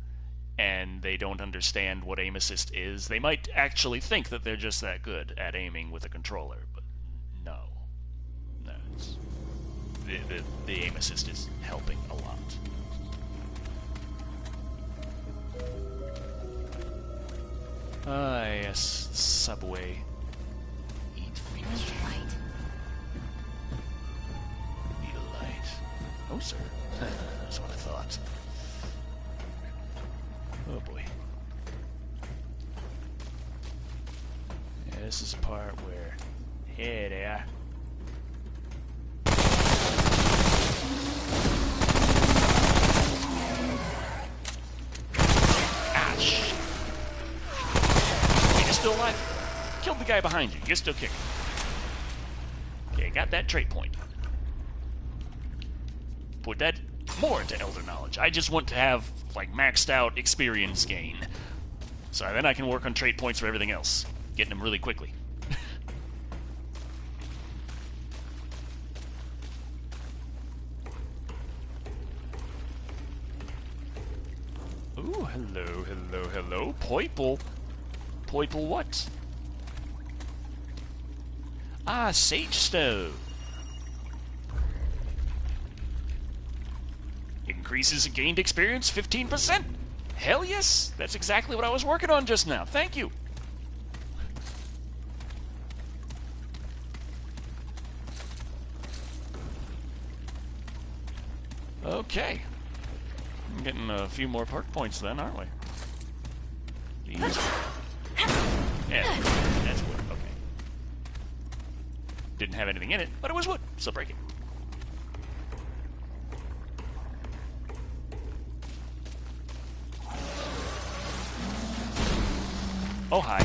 and they don't understand what aim assist is, they might actually think that they're just that good at aiming with a controller, but no. No, the aim assist is helping a lot. Ah, yes, subway. Eat feet. Right. Need a light. Oh, sir. That's what I thought. Oh, boy. Yeah, this is the part where... Here they are. Ah, shit. You're still alive? Killed the guy behind you. You're still kicking. Okay, got that trait point. Put that more into Elder Knowledge. I just want to have, like, maxed out experience gain. So then I can work on trait points for everything else, getting them really quickly. Ooh, hello, hello, hello. Poiple. Poiple what? Ah, Sage Stove. Increases gained experience 15%. Hell yes! That's exactly what I was working on just now. Thank you. Okay. I'm getting a few more perk points then, aren't we? These. Yeah, that's wood. Okay. Didn't have anything in it, but it was wood, so break it. Oh, hi.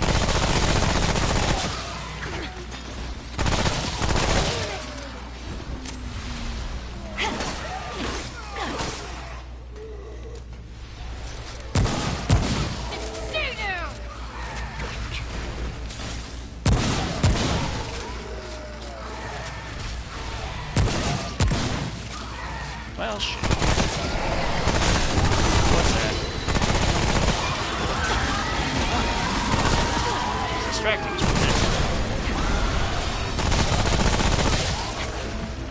Well, shit. What's that? It's distracting.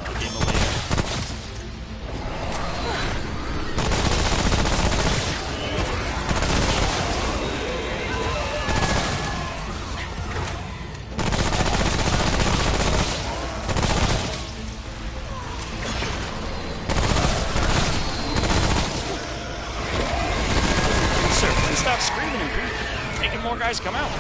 I'll give him a later. Stop screaming and making more guys come out.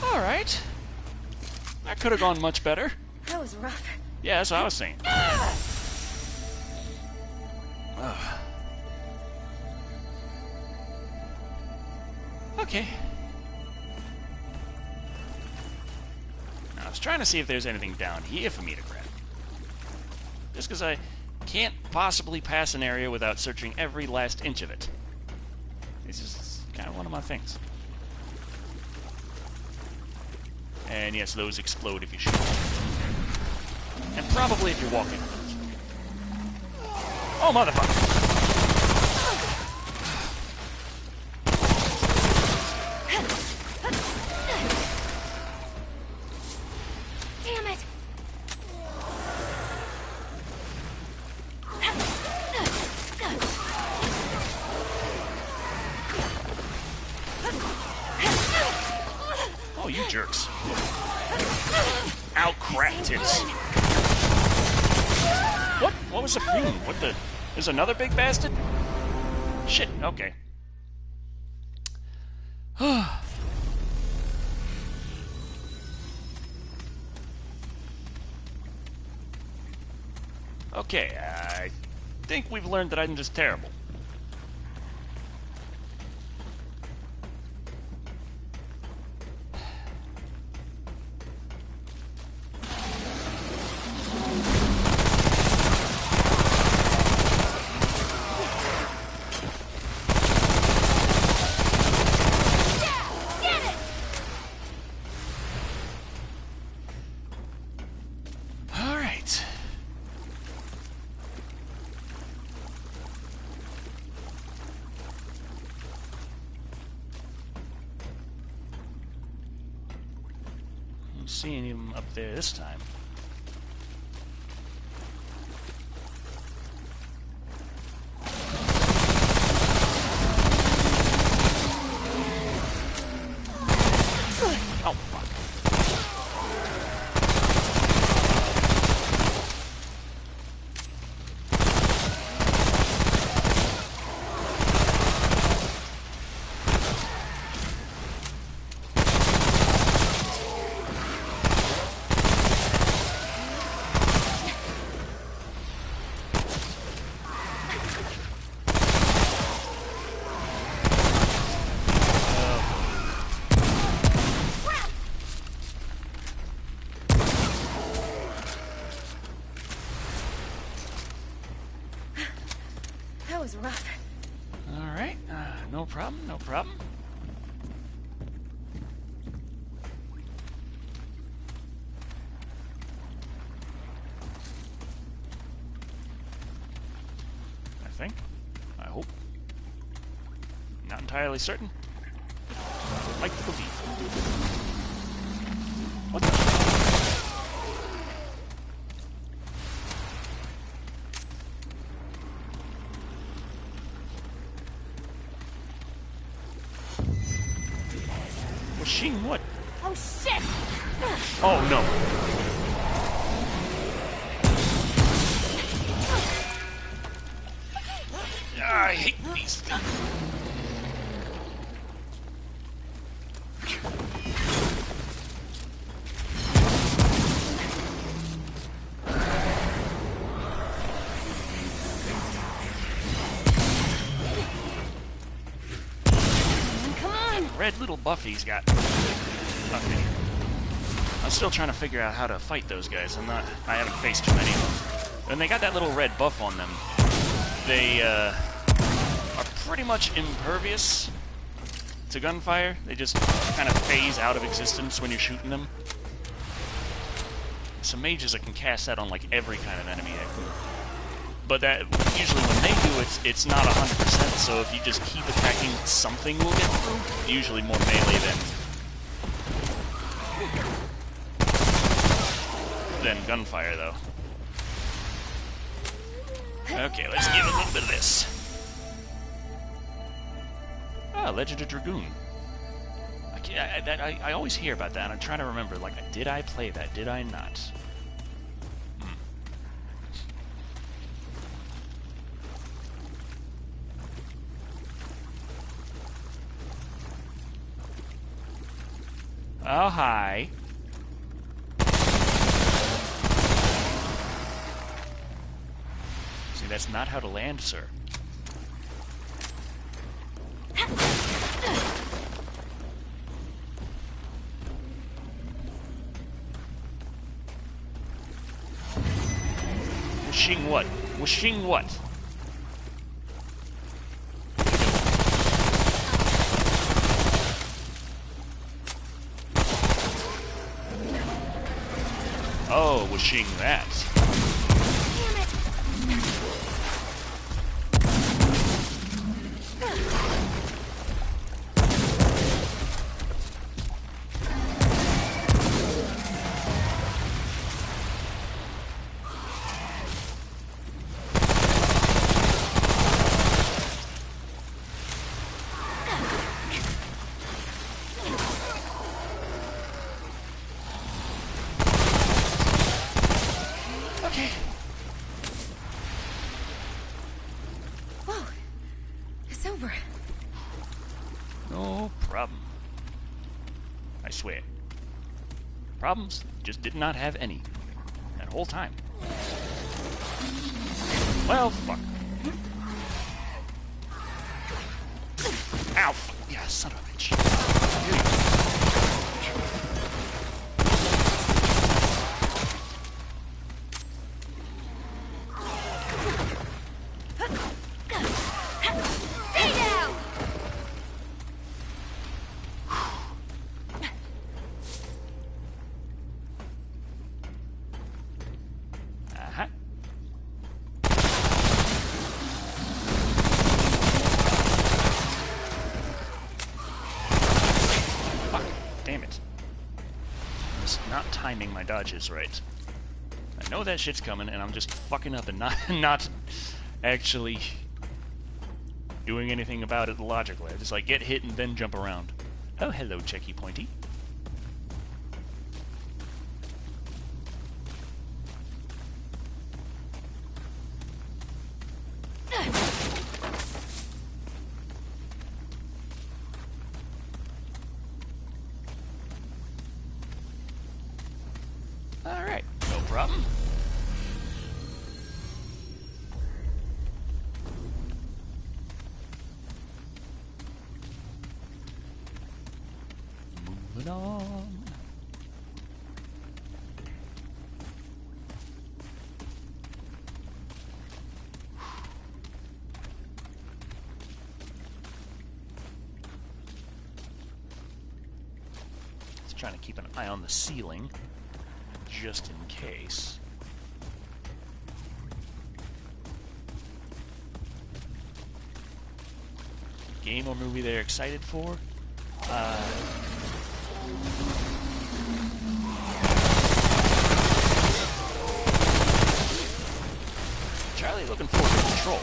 All right. That could have gone much better. That was rough. Yeah, that's what I was saying. Okay. Now, I was trying to see if there's anything down here for me to grab. Just because I can't possibly pass an area without searching every last inch of it. This is kind of one of my things. And yes, those explode if you shoot. And probably if you're walking. Oh, motherfucker! Damn it! Oh, you jerks. Ow, crap tits. What? What was the fume? What the... There's another big bastard? Shit, okay. Okay, I think we've learned that I'm just terrible. Seeing him up there this time. Oh, fuck. rough. Alright, no problem, no problem. I think. I hope. Not entirely certain. Like to believe. What the? Machine what? Oh shit! Oh no. I hate these things. Come on! Red little Buffy's got. Okay. I'm still trying to figure out how to fight those guys. I haven't faced too many of them. And they got that little red buff on them. They are pretty much impervious to gunfire. They just kind of phase out of existence when you're shooting them. Some mages that can cast that on like every kind of enemy. But that usually when they do it, it's not 100%. So if you just keep attacking, something will get through. Usually more melee than gunfire, though. Okay, let's give a little bit of this. Ah, Legend of Dragoon. I always hear about that, and I'm trying to remember, like, did I play that? Did I not? Oh, hi. See, that's not how to land, sir. Wishing what? Wishing what? Oh, wishing that. Okay. Whoa. It's over. No problem. I swear. Problems? Just did not have any. That whole time. Well, fuck. Ow! Yeah, son of a bitch. Stay down! Uh-huh. Fuck. Damn it. I'm just not timing my dodges right. I know that shit's coming, and I'm just fucking up and not actually doing anything about it logically. I just like get hit and then jump around. Oh, hello, Checky Pointy. Alright, no problem. Moving on. trying to keep an eye on the ceiling, just in case. Game or movie they're excited for? Charlie looking forward to Control.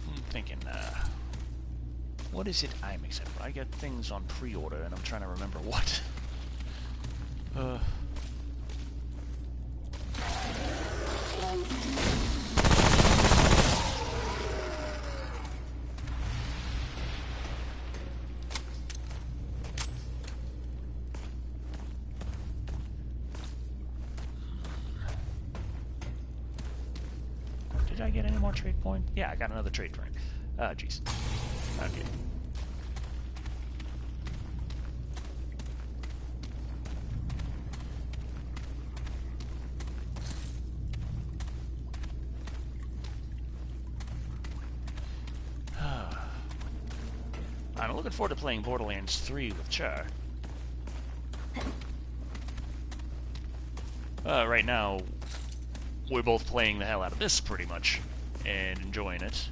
I'm thinking, what is it I'm excited for? I get things on pre-order, and I'm trying to remember what. Did I get any more trade points? Yeah, I got another trade point. Jeez. Okay. I'm looking forward to playing Borderlands 3 with Char. Right now, we're both playing the hell out of this, pretty much, and enjoying it.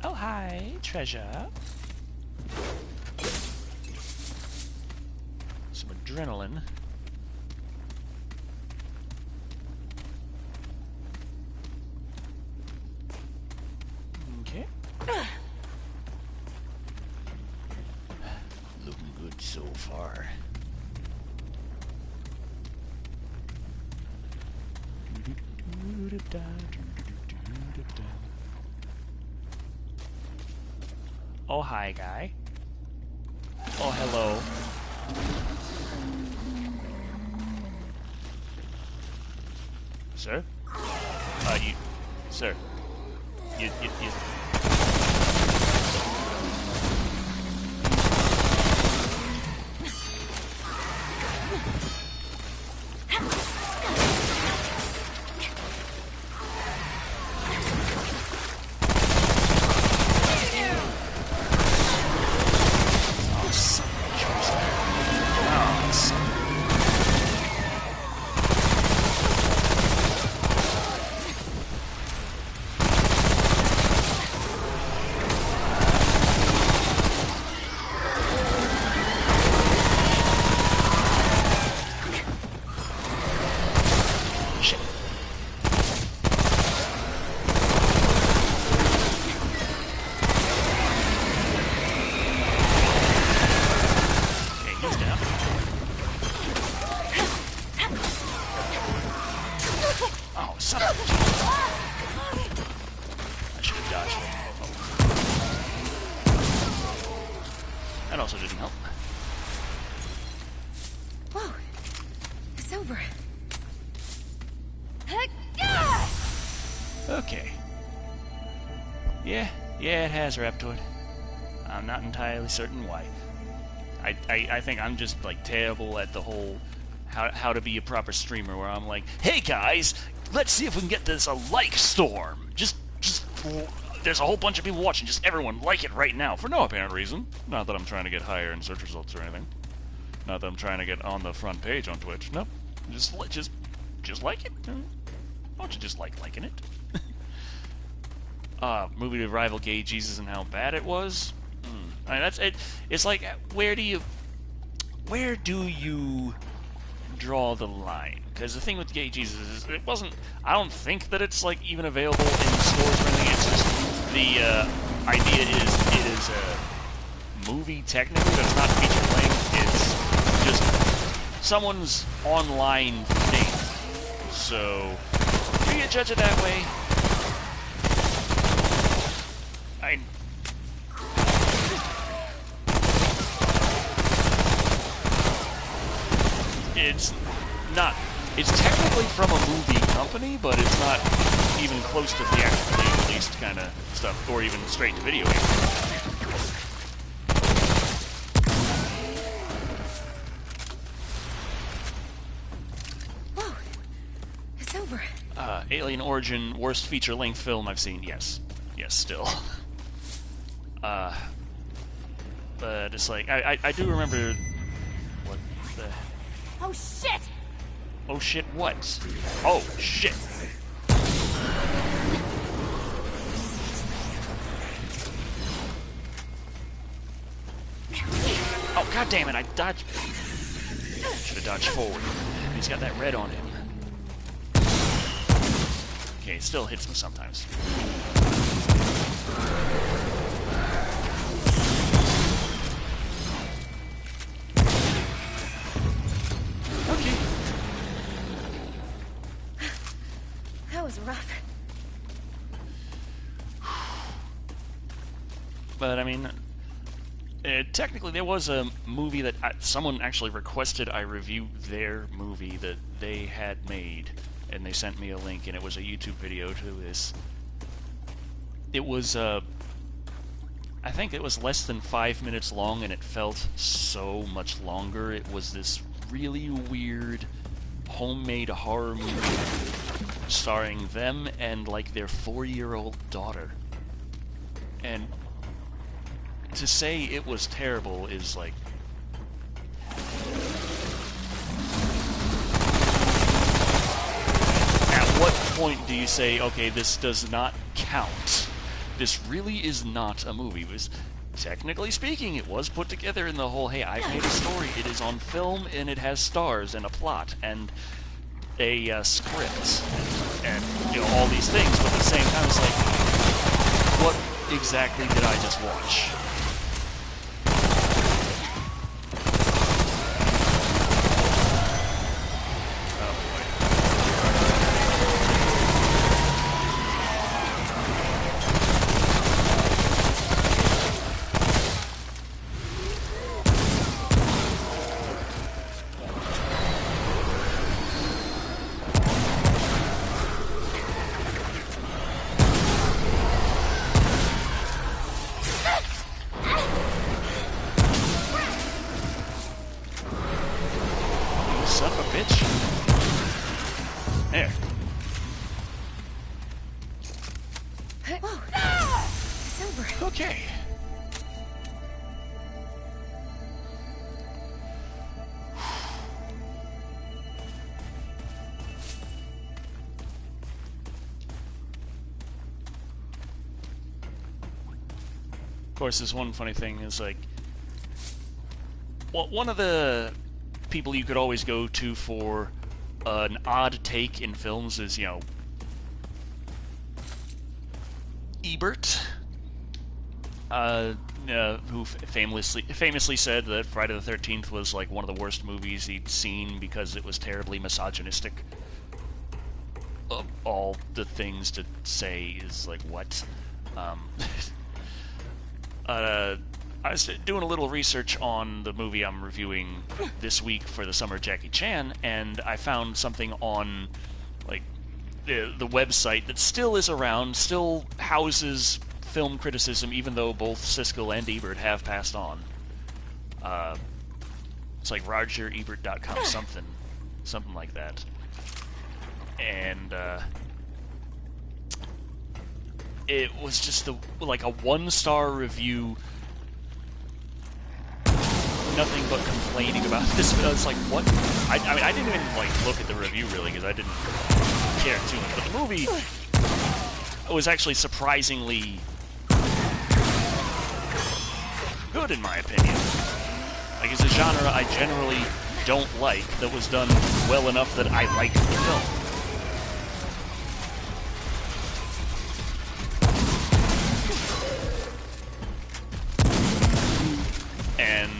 Oh, hi, treasure. Some adrenaline. Okay. Looking good so far. Oh, hi, guy. Oh, hello. Sir? Sir. You. That also didn't help. Whoa. It's over. Okay. Yeah, it has Reptoid. I'm not entirely certain why. I think I'm just, like, terrible at the whole how to be a proper streamer, where I'm like, hey guys, let's see if we can get this a like storm. Just there's a whole bunch of people watching, just everyone like it right now, for no apparent reason. Not that I'm trying to get higher in search results or anything. Not that I'm trying to get on the front page on Twitch. Nope. Just like it. Why don't you just liking it? Movie to rival Gay Jesus and how bad it was. I mean, that's it. It's like, where do you draw the line? Because the thing with Gay Jesus is it wasn't. I don't think that it's like even available in stores or anything. It's just the idea is it is a movie technically, but it's not feature length. It's just someone's online thing. So if you judge it that way, it's not It's technically from a movie company, but it's not even close to theatrically released kind of stuff, or even straight to video. Whoa, it's over. Alien Origin, worst feature-length film I've seen. Yes, still. But it's like I do remember. What the? Oh shit! Oh shit! What? Oh shit! Oh god damn it! I dodged. Should have dodged forward. He's got that red on him. Okay, it still hits me sometimes. Okay. That was rough. But I mean, technically there was a movie that someone actually requested I review their movie that they had made, and they sent me a link, and it was a YouTube video to this. It was, I think it was less than 5 minutes long, and it felt so much longer. It was this really weird homemade horror movie starring them and like their 4-year-old daughter. And to say it was terrible is like... At what point do you say, okay, this does not count? This really is not a movie. It was, technically speaking, it was put together in the whole, hey, I've made a story, it is on film, and it has stars, and a plot, and a script, and you know, all these things, but at the same time, it's like, what exactly did I just watch? Son of a bitch. There. Whoa, it's over. Okay. Of course, this one funny thing is like, well, one of the people you could always go to for an odd take in films is, you know, Ebert, who famously said that Friday the 13th was like one of the worst movies he'd seen because it was terribly misogynistic. Of all the things to say is like, what? I was doing a little research on the movie I'm reviewing this week for the Summer Jackie Chan, and I found something on like the website that still is around, still houses film criticism, even though both Siskel and Ebert have passed on. It's like RogerEbert.com, something like that. And it was just like a 1-star review. Nothing but complaining about this. It's like, what? I mean, I didn't even like look at the review really because I didn't care too much. But the movie was actually surprisingly good in my opinion. Like, it's a genre I generally don't like that was done well enough that I liked the film. And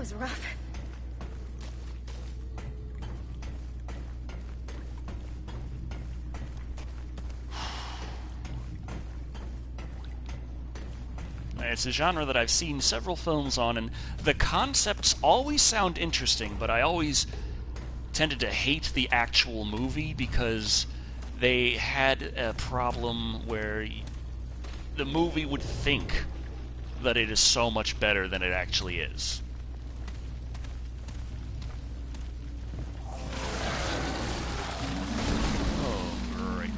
was rough. It's a genre that I've seen several films on, and the concepts always sound interesting, but I always tended to hate the actual movie because they had a problem where the movie would think that it is so much better than it actually is. Oh, great.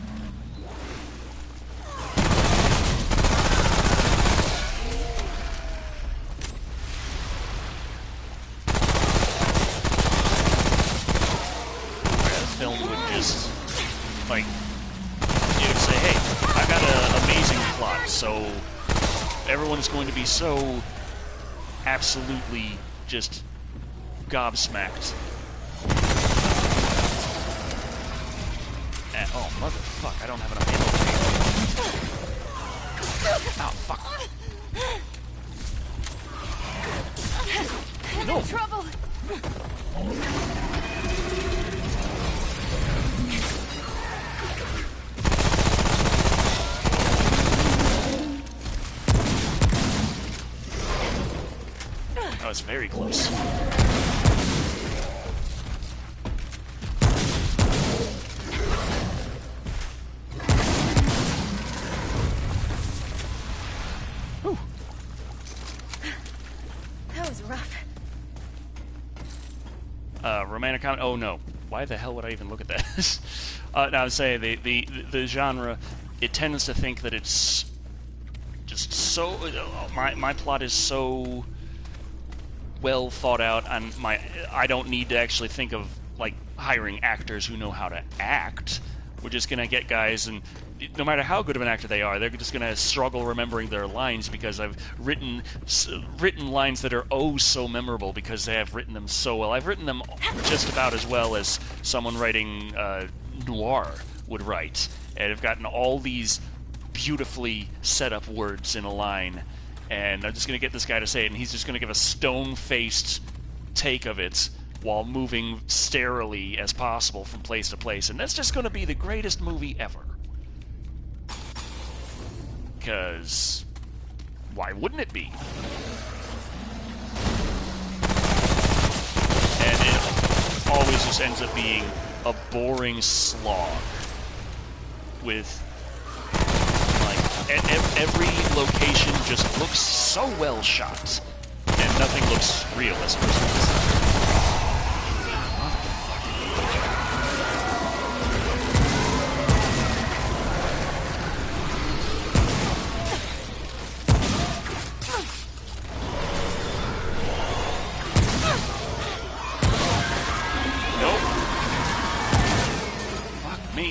This film would just, like, you'd say, hey, I got an amazing plot, so everyone's going to be so absolutely just gobsmacked. Oh, motherfuck, I don't have enough ammo. Oh, fuck. I'm No. in trouble. That was very close. Whew. That was rough. Romantic comedy? Oh no. Why the hell would I even look at that? No, I would say the genre, it tends to think that it's just so... my plot is so well thought out, and I don't need to actually think of, like, hiring actors who know how to act. We're just gonna get guys, and no matter how good of an actor they are, they're just gonna struggle remembering their lines because I've written lines that are oh so memorable because they have written them so well. I've written them just about as well as someone writing noir would write, and I've gotten all these beautifully set up words in a line, and I'm just going to get this guy to say it, and he's just going to give a stone-faced take of it while moving starily as possible from place to place, and that's just going to be the greatest movie ever. Because why wouldn't it be? And it always just ends up being a boring slog with, like, every location just looks so well shot, and nothing looks realistic.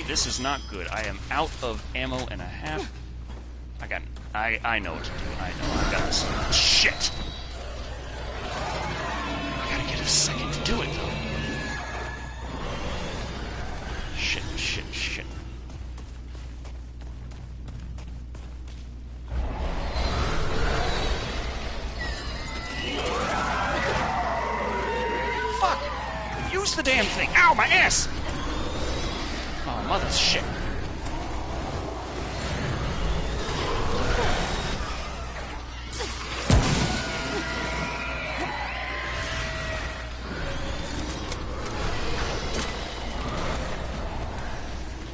This is not good. I am out of ammo and a half. I know what to do. I know. I got this. Shit! I gotta get a second to do it, though. Shit, shit, shit. Fuck! Use the damn thing! Ow, my ass! Oh, mother's shit.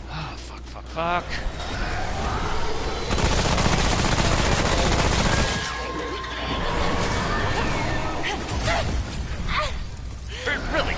Oh, fuck, fuck, fuck. Really?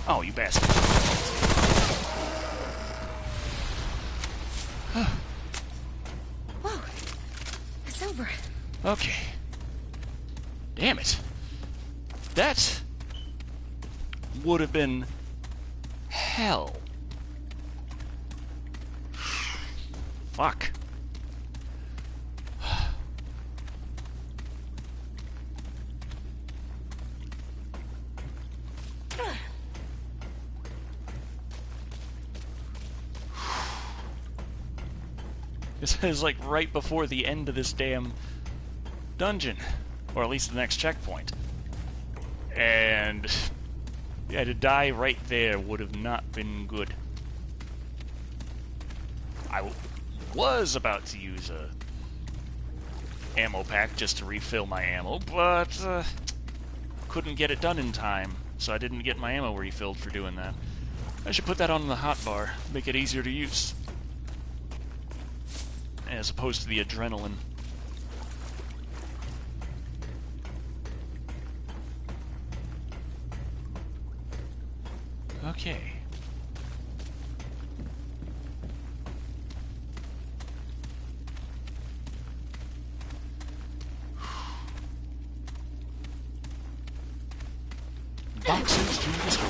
Oh, you bastard. Whoa. It's over. Okay. Damn it. That would have been hell. Fuck. This is like right before the end of this damn dungeon, or at least the next checkpoint. And yeah, to die right there would have not been good. I was about to use a ammo pack just to refill my ammo, but couldn't get it done in time, so I didn't get my ammo refilled for doing that. I should put that on the hotbar, make it easier to use, as opposed to the adrenaline. Okay. Boxes to destroy.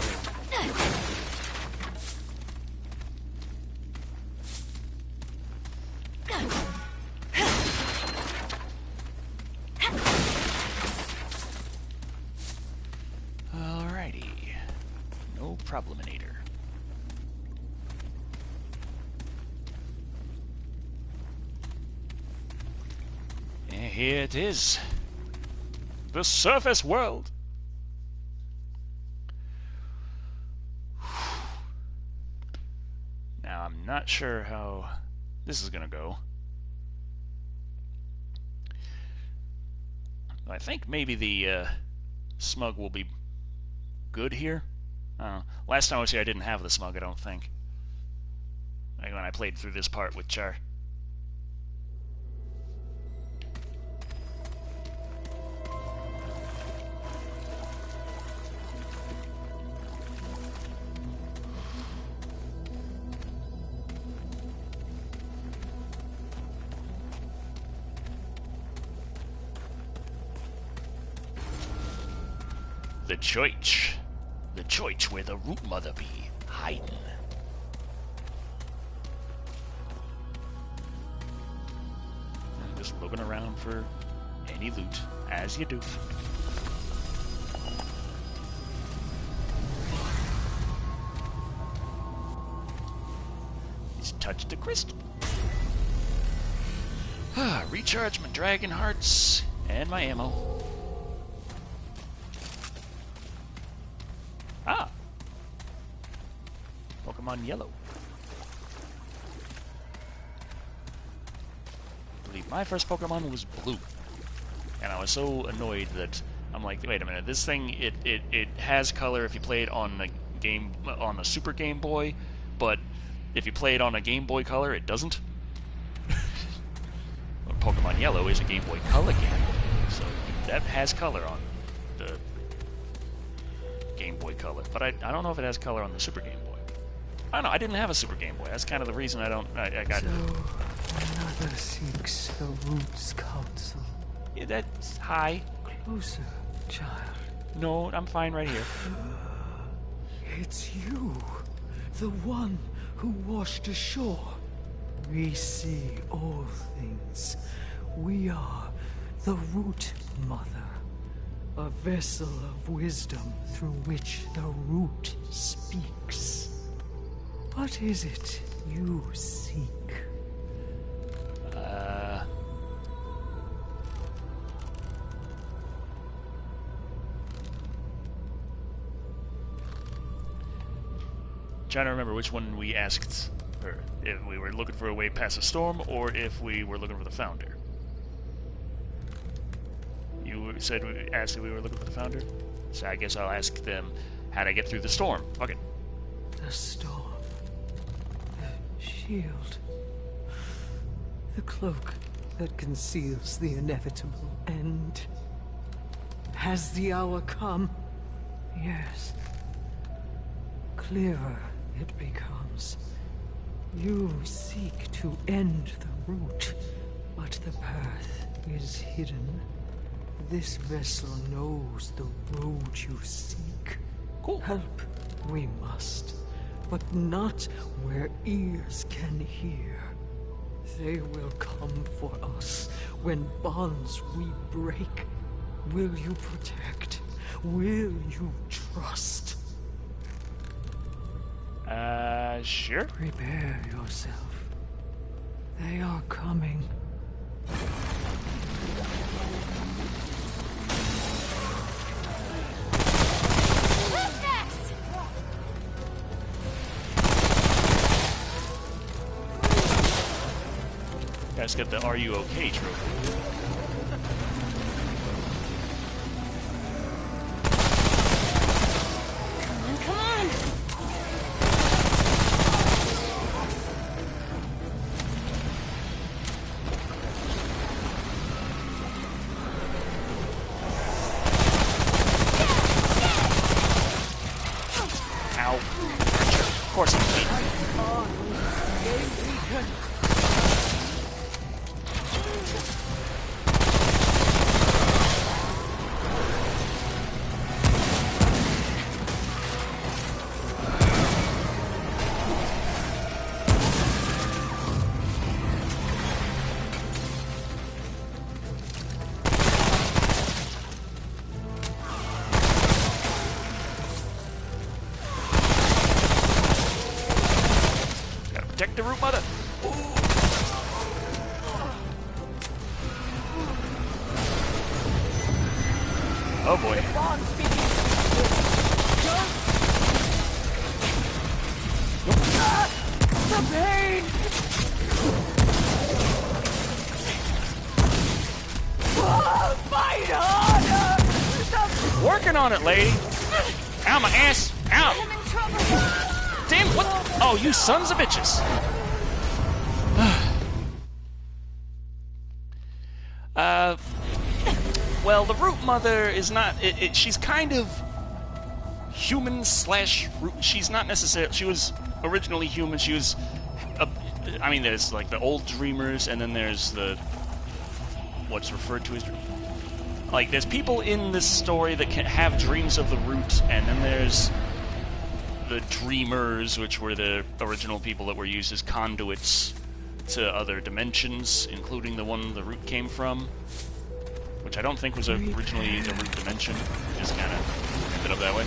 Alrighty. No probleminator. And here it is. The surface world. Now, I'm not sure how this is gonna go. I think maybe the smug will be good here. Last time I was here, I didn't have the smug, I don't think. Like when I played through this part with Char. The church. The church where the root mother be hiding. And just looking around for any loot, as you do. He's touched a crystal. Recharge my dragon hearts and my ammo. Ah! Pokemon Yellow. I believe my first Pokemon was Blue. And I was so annoyed that I'm like, wait a minute, this thing, it has color if you play it on the game, on the Super Game Boy, but if you play it on a Game Boy Color, it doesn't. Well, Pokemon Yellow is a Game Boy Color game, so that has color on the Game Boy Color, but I don't know if it has color on the Super Game Boy. I don't know, I didn't have a Super Game Boy. That's kind of the reason I got... So, another seeks the Roots Council. Yeah, that's... Hi. Closer, child. No, I'm fine right here. It's you, the one who washed ashore. We see all things. We are the Root Mother. A vessel of wisdom through which the root speaks. What is it you seek? Trying to remember which one we asked her. If we were looking for a way past the storm, or if we were looking for the Founder. You said we asked if we were looking for the Founder, so I guess I'll ask them how to get through the storm. Fuck it. The storm. The shield. The cloak that conceals the inevitable end. Has the hour come? Yes. Clearer it becomes. You seek to end the root, but the path is hidden. This vessel knows the road you seek. Cool. Help we must, but not where ears can hear. They will come for us when bonds we break. Will you protect? Will you trust? Sure. Prepare yourself. They are coming. Who's next? Guys, get the "Are you okay" trophy. Come on! Ow. Of course I'm bleeding. Gotta protect the root mother. Oh boy. The pain! Fight harder! Working on it, lady. Ow, my ass. Ow. I'm in trouble! Damn, what? Oh, you sons of bitches. Well, the root mother is not. She's kind of human slash root. She's not necessarily. She was originally human. She was. I mean, there's like the old dreamers, and then there's the what's referred to as. Like, there's people in this story that can have dreams of the root, and then there's the dreamers, which were the original people that were used as conduits to other dimensions, including the one the root came from, which I don't think was originally a root dimension. It just kind of ended up that way.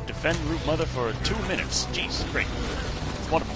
Defend root mother for 2 minutes. Jeez, great. It's wonderful.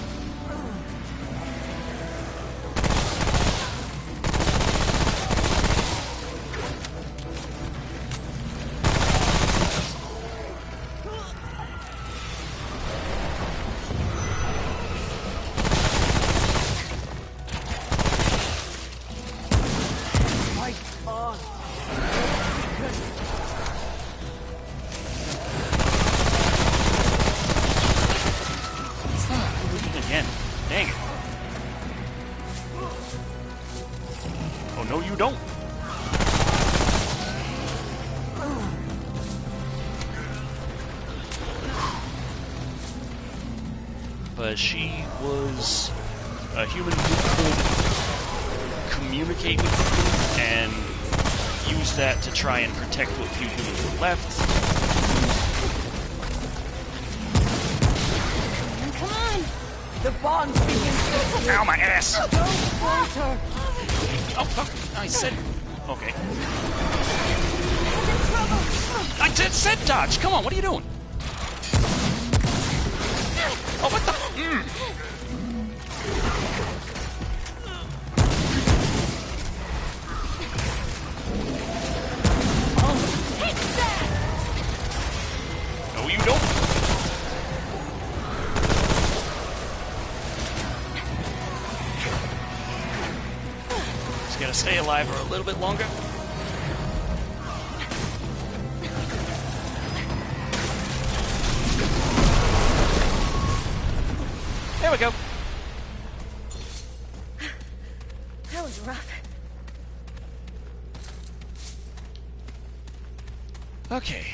Again. Dang it. Oh, no, you don't. But she was a human who could communicate with people and use that to try and protect what few humans were left. Come on! The bonds begin to... Ow, my ass! Don't falter! Oh, fuck. I said... Okay. I'm in trouble! I said dodge! Come on, what are you doing? Oh, what the... Take that! No, you don't. Just gotta stay alive for a little bit longer. There we go. That was rough. Okay.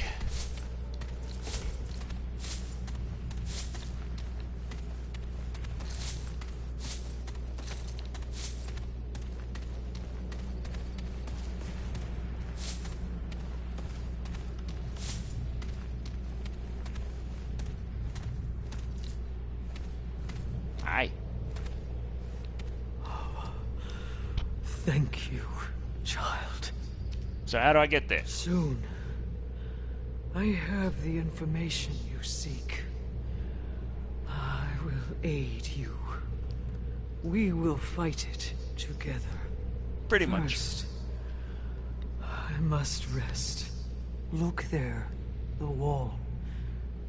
Thank you, child. So how do I get there? Soon, I have the information you seek. I will aid you. We will fight it together. Pretty much. First, I must rest. Look there, the wall.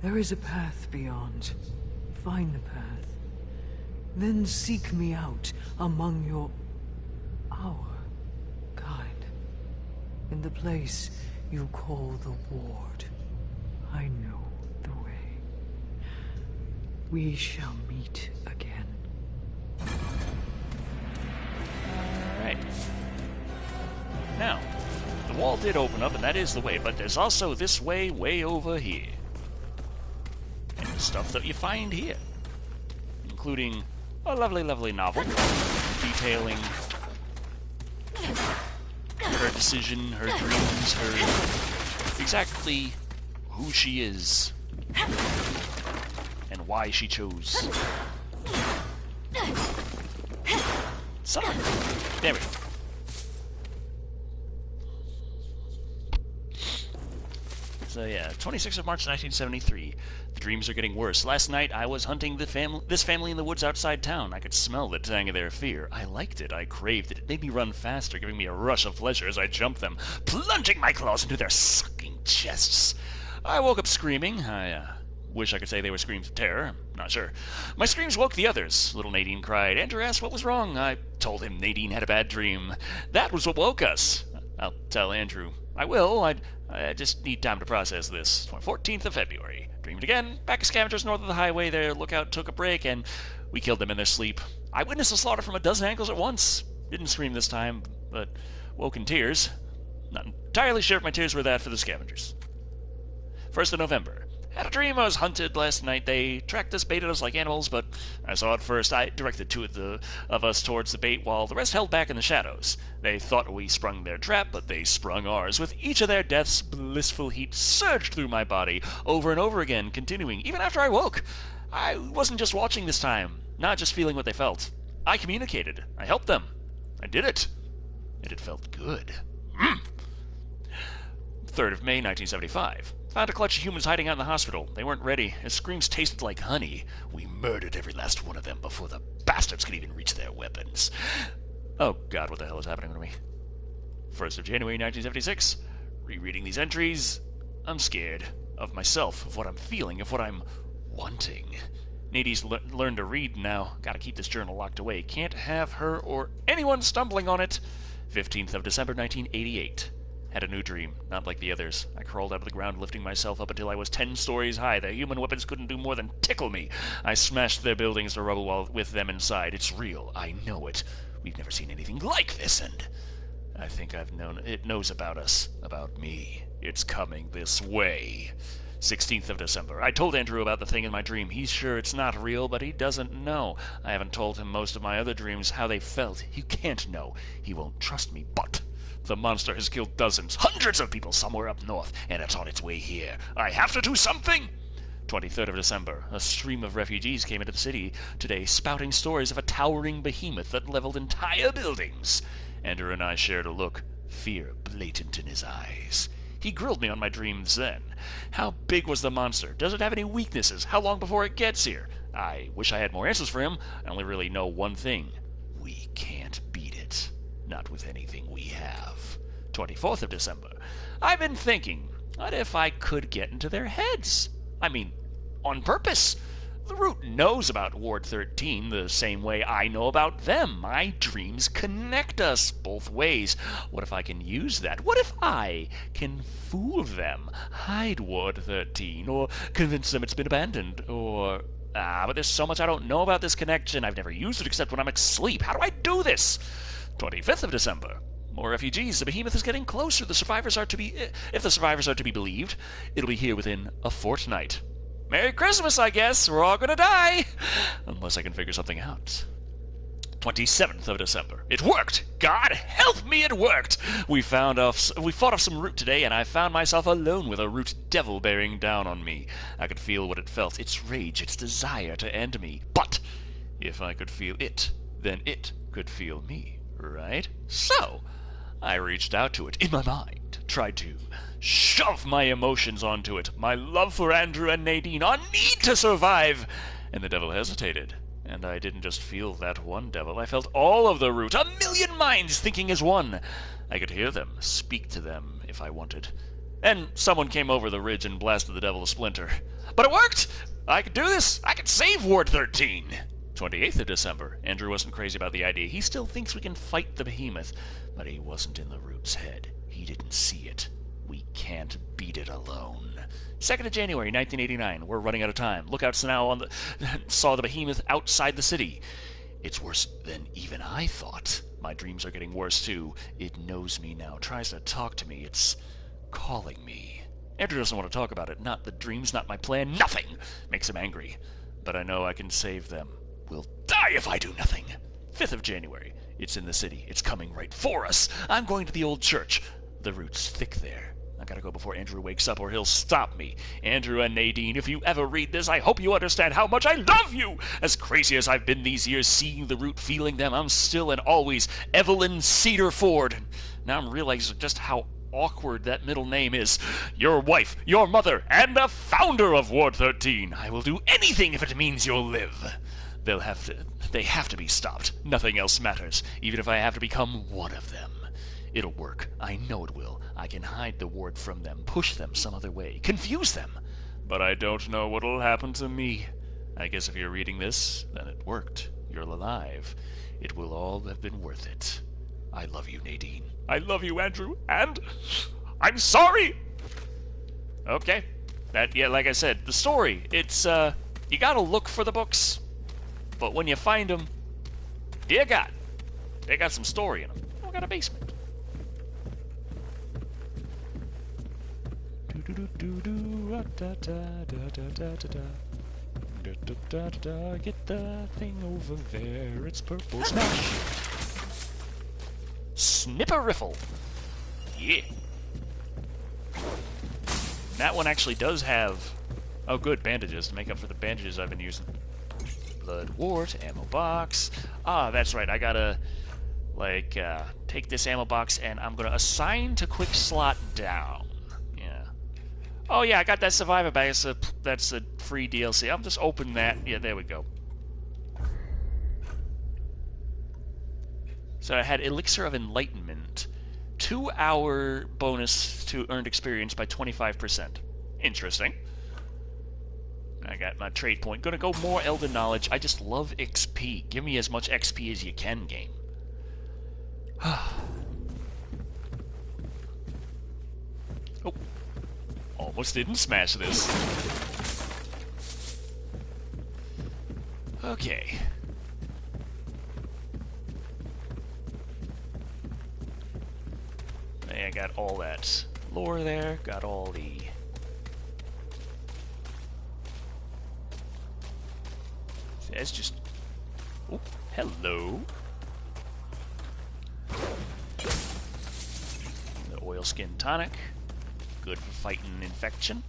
There is a path beyond. Find the path. Then seek me out among our kind. In the place you call the Ward. I know the way. We shall meet again. Alright. Now, the wall did open up, and that is the way, but there's also this way over here. And the stuff that you find here. Including a lovely, lovely novel detailing her decision, her dreams, her... exactly who she is. And why she chose. Summer. There we go. So yeah, 26th of March 1973. The dreams are getting worse. Last night I was hunting this family in the woods outside town. I could smell the tang of their fear. I liked it. I craved it. It made me run faster, giving me a rush of pleasure as I jumped them, plunging my claws into their sucking chests. I woke up screaming. I wish I could say they were screams of terror. I'm not sure. My screams woke the others. Little Nadine cried. Andrew asked what was wrong. I told him Nadine had a bad dream. That was what woke us. I'll tell Andrew. I will. I just need time to process this. 14th of February. Dreamed again. Pack of scavengers north of the highway. Their lookout took a break, and we killed them in their sleep. I witnessed the slaughter from a dozen angles at once. Didn't scream this time, but woke in tears. Not entirely sure if my tears were that for the scavengers. 1st of November. Had a dream I was hunted last night. They tracked us, baited us like animals, but I saw it first. I directed two of us towards the bait while the rest held back in the shadows. They thought we sprung their trap, but they sprung ours. With each of their deaths, blissful heat surged through my body, over and over again, continuing, even after I woke. I wasn't just watching this time, not just feeling what they felt. I communicated. I helped them. I did it. And it felt good. 3rd of May, 1975. Found a clutch of humans hiding out in the hospital. They weren't ready. Their screams tasted like honey. We murdered every last one of them before the bastards could even reach their weapons. Oh god, what the hell is happening to me? 1st of January, 1976. Rereading these entries, I'm scared. Of myself, of what I'm feeling, of what I'm wanting. Nadine's learned to read now. Gotta keep this journal locked away. Can't have her or anyone stumbling on it. 15th of December, 1988. Had a new dream, not like the others. I crawled out of the ground, lifting myself up until I was 10 stories high. Their human weapons couldn't do more than tickle me. I smashed their buildings to rubble with them inside. It's real. I know it. We've never seen anything like this, and I think it knows about us, about me. It's coming this way. 16th of December. I told Andrew about the thing in my dream. He's sure it's not real, but he doesn't know. I haven't told him most of my other dreams, how they felt. He can't know. He won't trust me, but the monster has killed dozens, hundreds of people somewhere up north, and it's on its way here. I have to do something! 23rd of December. A stream of refugees came into the city today, spouting stories of a towering behemoth that leveled entire buildings. Andrew and I shared a look, fear blatant in his eyes. He grilled me on my dreams then. How big was the monster? Does it have any weaknesses? How long before it gets here? I wish I had more answers for him. I only really know one thing. We can't beat it. Not with anything we have. 24th of December. I've been thinking, what if I could get into their heads? I mean, on purpose. The Root knows about Ward 13 the same way I know about them. My dreams connect us both ways. What if I can use that? What if I can fool them? Hide Ward 13, or convince them it's been abandoned, or... but there's so much I don't know about this connection. I've never used it except when I'm asleep. How do I do this? 25th of December. More refugees. The behemoth is getting closer. If the survivors are to be believed, it'll be here within a fortnight. Merry Christmas, I guess. We're all gonna die. Unless I can figure something out. 27th of December. It worked! God help me, it worked! We fought off some Root today, and I found myself alone with a Root devil bearing down on me. I could feel what it felt, its rage, its desire to end me. But if I could feel it, then it could feel me. Right? So, I reached out to it in my mind, tried to shove my emotions onto it, my love for Andrew and Nadine, our need to survive, and the devil hesitated. And I didn't just feel that one devil, I felt all of the root, a million minds thinking as one. I could hear them, speak to them if I wanted. And someone came over the ridge and blasted the devil a splinter. But it worked! I could do this! I could save Ward 13! 28th of December. Andrew wasn't crazy about the idea. He still thinks we can fight the behemoth, but he wasn't in the root's head. He didn't see it. We can't beat it alone. 2nd of January, 1989. We're running out of time. Lookouts now on the saw the behemoth outside the city. It's worse than even I thought. My dreams are getting worse too. It knows me now, tries to talk to me. It's calling me. Andrew doesn't want to talk about it. Not the dreams, not my plan, nothing makes him angry. But I know I can save them. We'll die if I do nothing. 5th of January. It's in the city. It's coming right for us. I'm going to the old church. The root's thick there. I gotta go before Andrew wakes up or he'll stop me. Andrew and Nadine, if you ever read this, I hope you understand how much I love you! As crazy as I've been these years seeing the root, feeling them, I'm still and always Evelyn Cedar Ford. Now I'm realizing just how awkward that middle name is. Your wife, your mother, and the founder of Ward 13. I will do anything if it means you'll live. They have to be stopped. Nothing else matters, even if I have to become one of them. It'll work. I know it will. I can hide the ward from them, push them some other way, confuse them. But I don't know what'll happen to me. I guess if you're reading this, then it worked. You're alive. It will all have been worth it. I love you, Nadine. I love you, Andrew. And I'm sorry! Okay. Yeah, like I said, the story, it's, you gotta look for the books. But when you find them, dear God, they got some story in them. We got a basement. Get the thing over there. It's purple smash. Snipper-riffle. Yeah. That one actually does have... Oh, good, bandages to make up for the bandages I've been using. Blood wart, ammo box. Ah, that's right. I gotta, like, take this ammo box and I'm gonna assign to quick slot down. Yeah. Oh, yeah, I got that survivor bag. That's a free DLC. I'll just open that. Yeah, there we go. So I had Elixir of Enlightenment. 2-hour bonus to earned experience by 25%. Interesting. I got my trade point. Gonna go more Elden Knowledge. I just love XP. Give me as much XP as you can, game. Oh. Almost didn't smash this. Okay. I got all that lore there. Got all the... It's just... Oh, hello. The oilskin tonic. Good for fighting infection.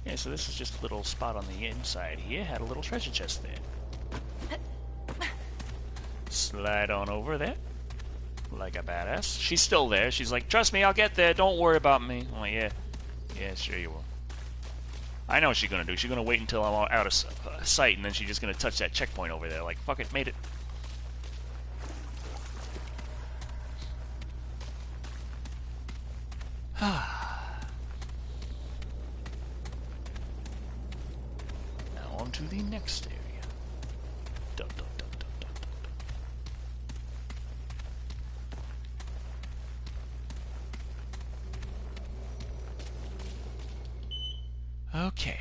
Yeah, so this is just a little spot on the inside here. Had a little treasure chest there. Slide on over there. Like a badass. She's still there. She's like, trust me, I'll get there. Don't worry about me. I'm like, yeah. Yeah, sure you will. I know what she's gonna do. She's gonna wait until I'm out of sight, and then she's just gonna touch that checkpoint over there. Like, fuck it, made it. Now on to the next area. Dun, dun, dun, dun, dun, dun. Okay.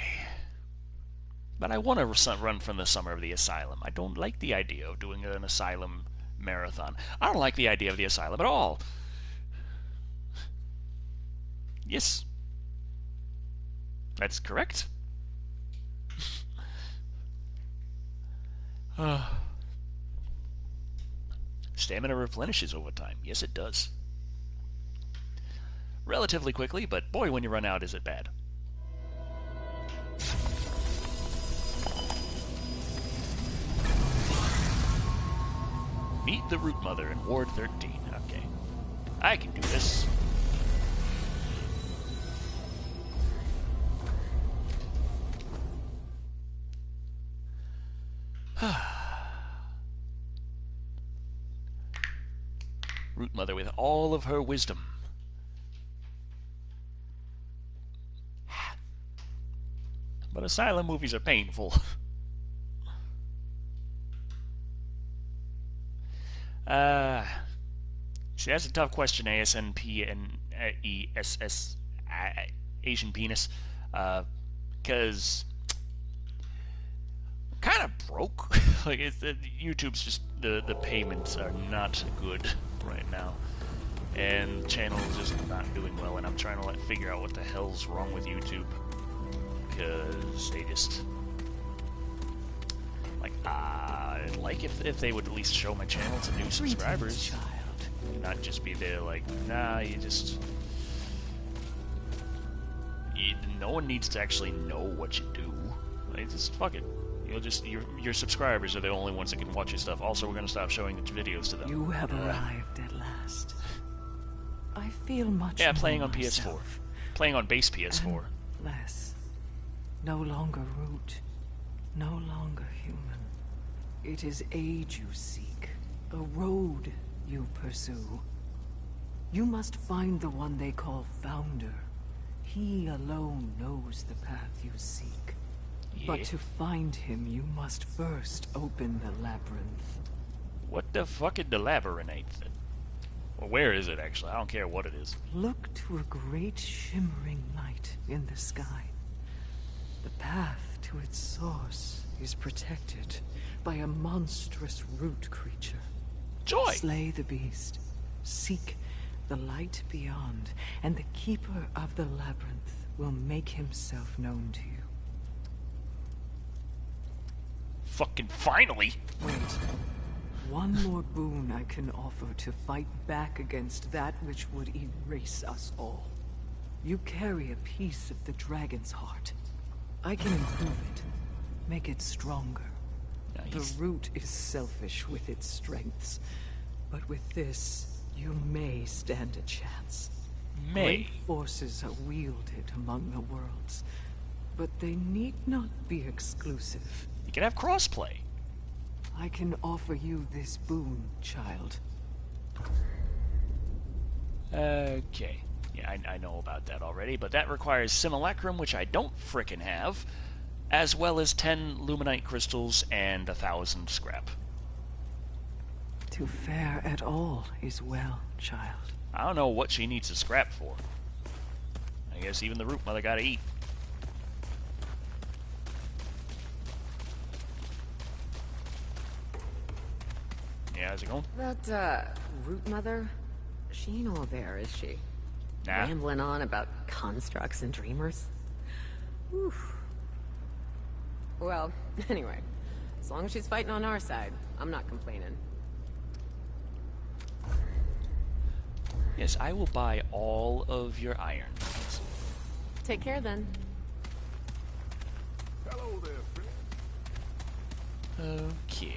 But I want to run from the Summer of the Asylum. I don't like the idea of doing an Asylum marathon. I don't like the idea of the Asylum at all. Yes. That's correct. Stamina replenishes over time. Yes, it does. Relatively quickly, but boy, when you run out, is it bad. Meet the Root Mother in Ward 13. Okay. I can do this. Root Mother with all of her wisdom. But asylum movies are painful. See, that's a tough question, ASNP and ESS, Asian penis. Because kind of broke. Like, YouTube's just, the payments are not good right now. And the channel is just not doing well, and I'm trying to figure out what the hell's wrong with YouTube. Because they just... Like, if they would at least show my channel to new subscribers. Child. Not just be there like, nah, you just... no one needs to actually know what you do. Like, just fuck it. You'll just your subscribers are the only ones that can watch your stuff. Also, we're gonna stop showing the videos to them. You have arrived at last. I feel much Yeah, more playing on PS4. myself, Playing on base PS4. and less. No longer root. No longer human. It is age you seek. A road you pursue. You must find the one they call Founder. He alone knows the path you seek. Yeah. But to find him, you must first open the labyrinth. What the fuck is the labyrinth? Well, where is it, actually? I don't care what it is. Look to a great shimmering light in the sky. The path to its source is protected by a monstrous root creature. Joy! Slay the beast. Seek the light beyond, and the keeper of the labyrinth will make himself known to you. Fucking finally! Wait. One more boon I can offer to fight back against that which would erase us all. You carry a piece of the dragon's heart. I can improve it, make it stronger. Nice. The root is selfish with its strengths, but with this, you may stand a chance. May. Great forces are wielded among the worlds, but they need not be exclusive. You can have crossplay. I can offer you this boon, child. Okay. Yeah, I know about that already, but that requires Simulacrum, which I don't frickin' have, as well as 10 Luminite crystals and 1,000 scrap. To fare at all is well, child. I don't know what she needs the scrap for. I guess even the Root Mother gotta eat. Yeah, how's it going? That, Root Mother? She ain't all there, is she? Nah. Rambling on about constructs and dreamers? Oof. Well, anyway. As long as she's fighting on our side, I'm not complaining. Yes, I will buy all of your iron. Take care, then. Hello there, friend. Okay.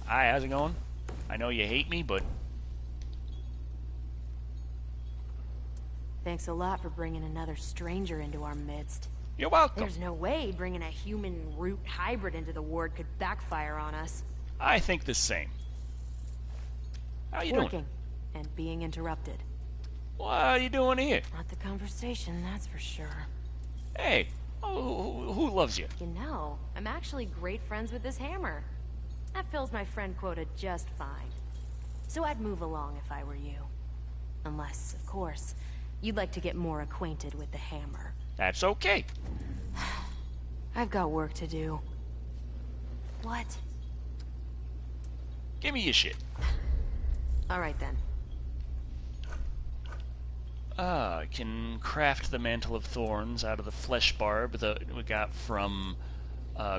Hi, how's it going? I know you hate me, but... Thanks a lot for bringing another stranger into our midst. You're welcome. There's no way bringing a human root hybrid into the ward could backfire on us. I think the same. How you doing? Working and being interrupted. What are you doing here? Not the conversation, that's for sure. Hey, who loves you? You know, I'm actually great friends with this hammer. That fills my friend quota just fine. So I'd move along if I were you. Unless, of course, you'd like to get more acquainted with the hammer. That's okay. I've got work to do. What? Give me your shit. Alright then. I can craft the Mantle of Thorns out of the flesh barb that we got from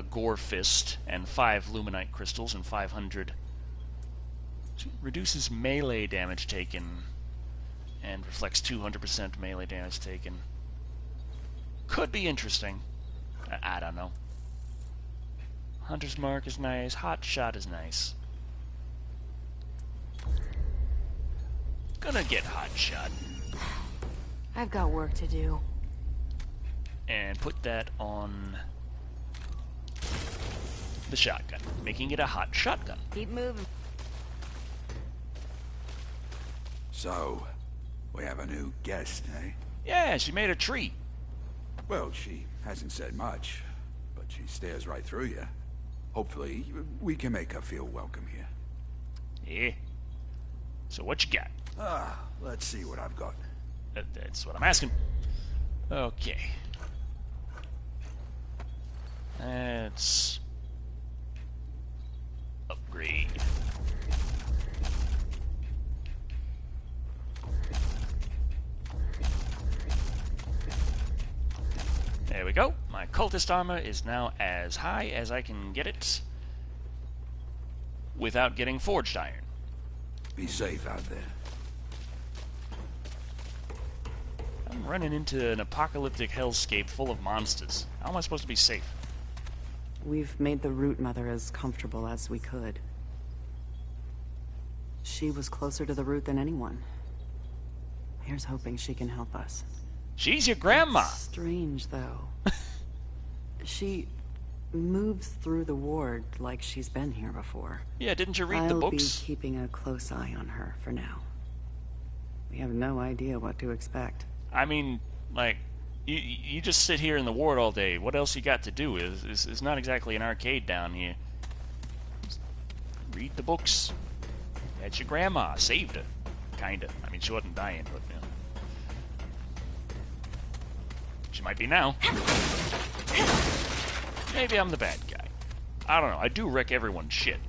Gore Fist, and 5 Luminite crystals and 500. Reduces melee damage taken and reflects 200% melee damage taken. Could be interesting. I don't know. Hunter's Mark is nice. Hot Shot is nice. Gonna get Hot Shot. I've got work to do. And put that on the shotgun, making it a hot shotgun. Keep moving. So, we have a new guest, eh? Yeah, she made a tree. Well, she hasn't said much, but she stares right through you. Hopefully, we can make her feel welcome here. Yeah. So what you got? Let's see what I've got. That's what I'm asking. Okay. Let's upgrade. There we go. My cultist armor is now as high as I can get it without getting forged iron. Be safe out there. I'm running into an apocalyptic hellscape full of monsters. How am I supposed to be safe? We've made the Root Mother as comfortable as we could. She was closer to the Root than anyone. Here's hoping she can help us. She's your grandma! It's strange, though. She moves through the ward like she's been here before. Yeah, didn't you read the I'll be books? keeping a close eye on her for now. We have no idea what to expect. I mean, like, you just sit here in the ward all day. What else you got to do? It's not exactly an arcade down here. Just read the books. That's your grandma. Saved her. Kinda. I mean, she wasn't dying, but, you know. She might be now. Maybe I'm the bad guy. I don't know. I do wreck everyone's shit.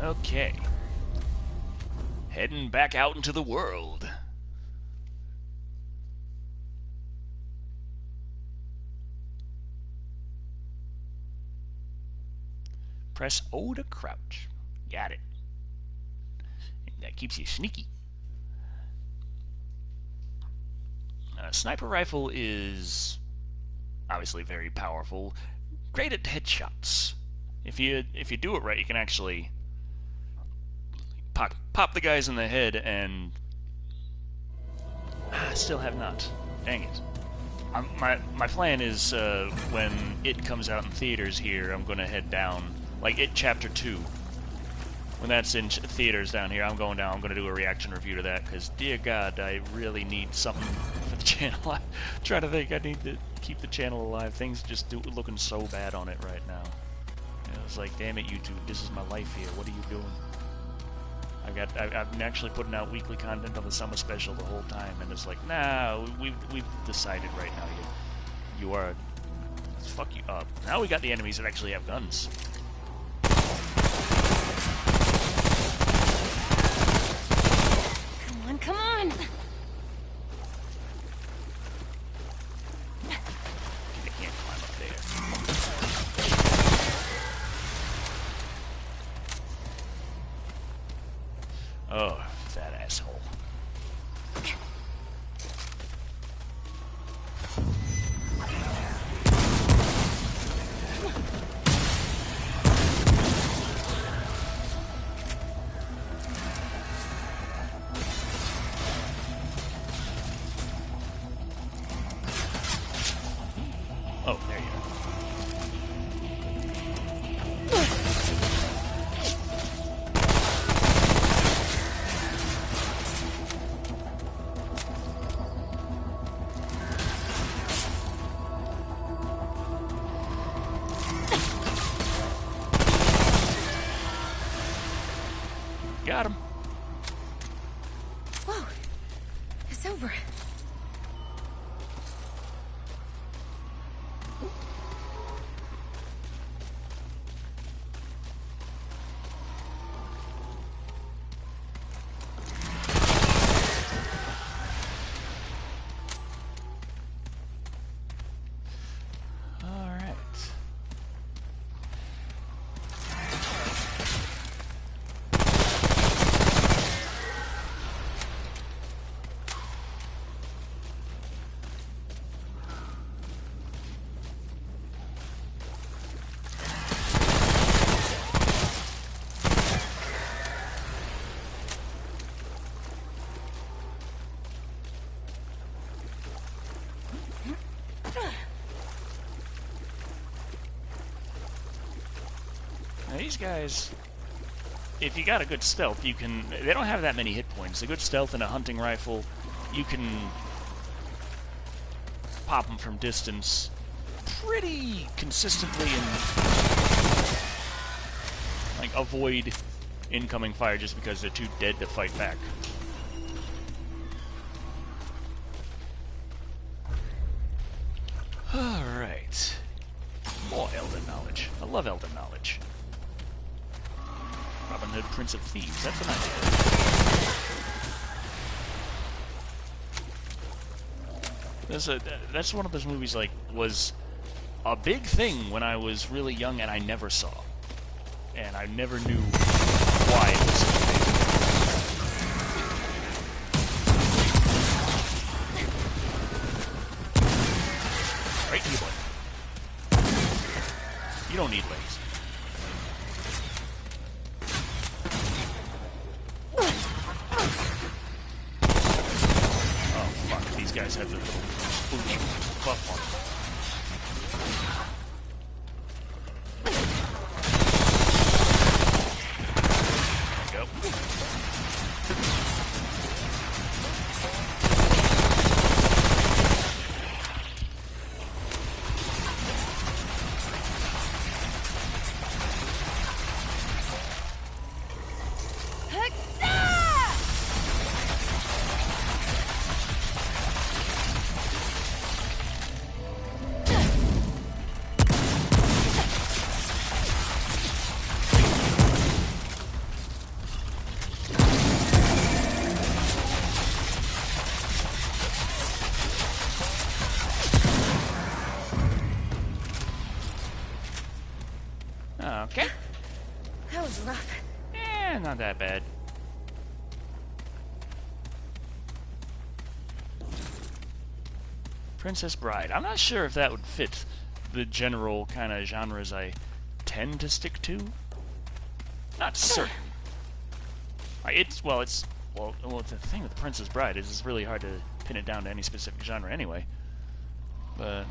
Okay. Heading back out into the world. Press O to crouch. Got it. That keeps you sneaky. Sniper rifle is obviously very powerful. Great at headshots. If you do it right, you can actually pop the guys in the head and still have not. Dang it. My plan is when it comes out in theaters here, I'm going to head down. Like It Chapter 2. When that's in theaters down here, I'm going down. I'm going to do a reaction review to that because, dear God, I really need something for the channel. I'm trying to think. I need to keep the channel alive. Things just looking so bad on it right now. And I was like, damn it, YouTube, this is my life here. What are you doing? I've been actually putting out weekly content on the summer special the whole time, and it's like, nah, we've decided right now you are, fuck you up. Now we got the enemies that actually have guns. Come on, come on! I can't climb up there. Oh, that asshole. Oh, there you go. these guys, if you got a good stealth, you can... They don't have that many hit points. A good stealth and a hunting rifle, you can pop them from distance pretty consistently and like avoid incoming fire just because they're too dead to fight back. Alright. More Elden knowledge. I love Elden knowledge. Robin Hood, Prince of Thieves. That's an idea. That's one of those movies, like, was a big thing when I was really young and I never saw. And I never knew why it was such a big thing. Right, you boy. You don't need legs. Oh, fuck. These guys have the little spooky buff on them. Okay. That was rough. Not that bad. Princess Bride. I'm not sure if that would fit the general kind of genres I tend to stick to. Not certain. Well, the thing with Princess Bride is it's really hard to pin it down to any specific genre anyway. But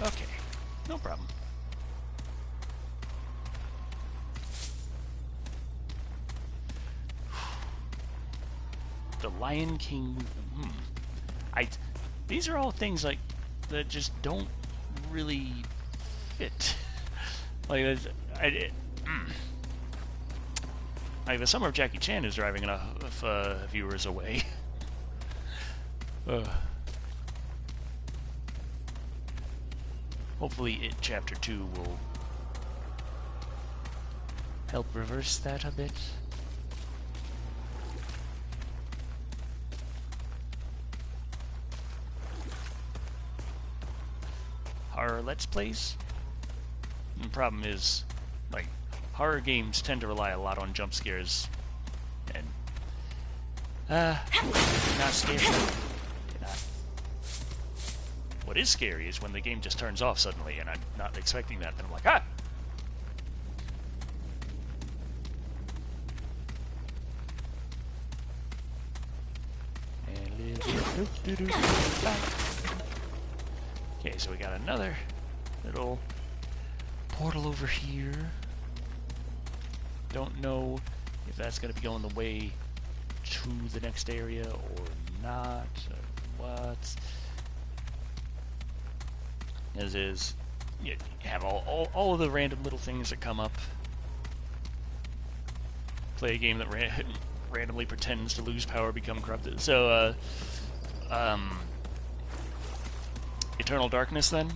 okay, no problem. The Lion King. These are all things like that just don't really fit. Like like the Summer of Jackie Chan is driving enough viewers away. Hopefully It Chapter 2 will help reverse that a bit. Horror Let's Plays? The problem is, like, horror games tend to rely a lot on jump scares, and not scary. What is scary is when the game just turns off suddenly, and I'm not expecting that, then I'm like, ah! Okay, so we got another little portal over here. Don't know if that's going to be going the way to the next area or not, or what. As is, you have all of the random little things that come up. Play a game that randomly pretends to lose power, become corrupted. So, Eternal Darkness, then?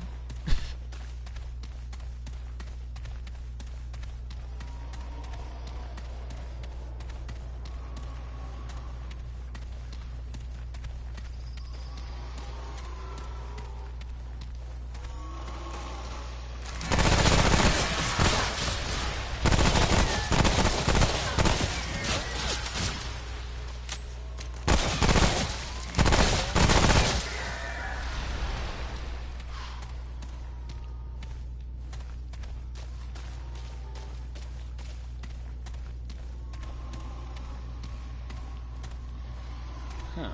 Huh.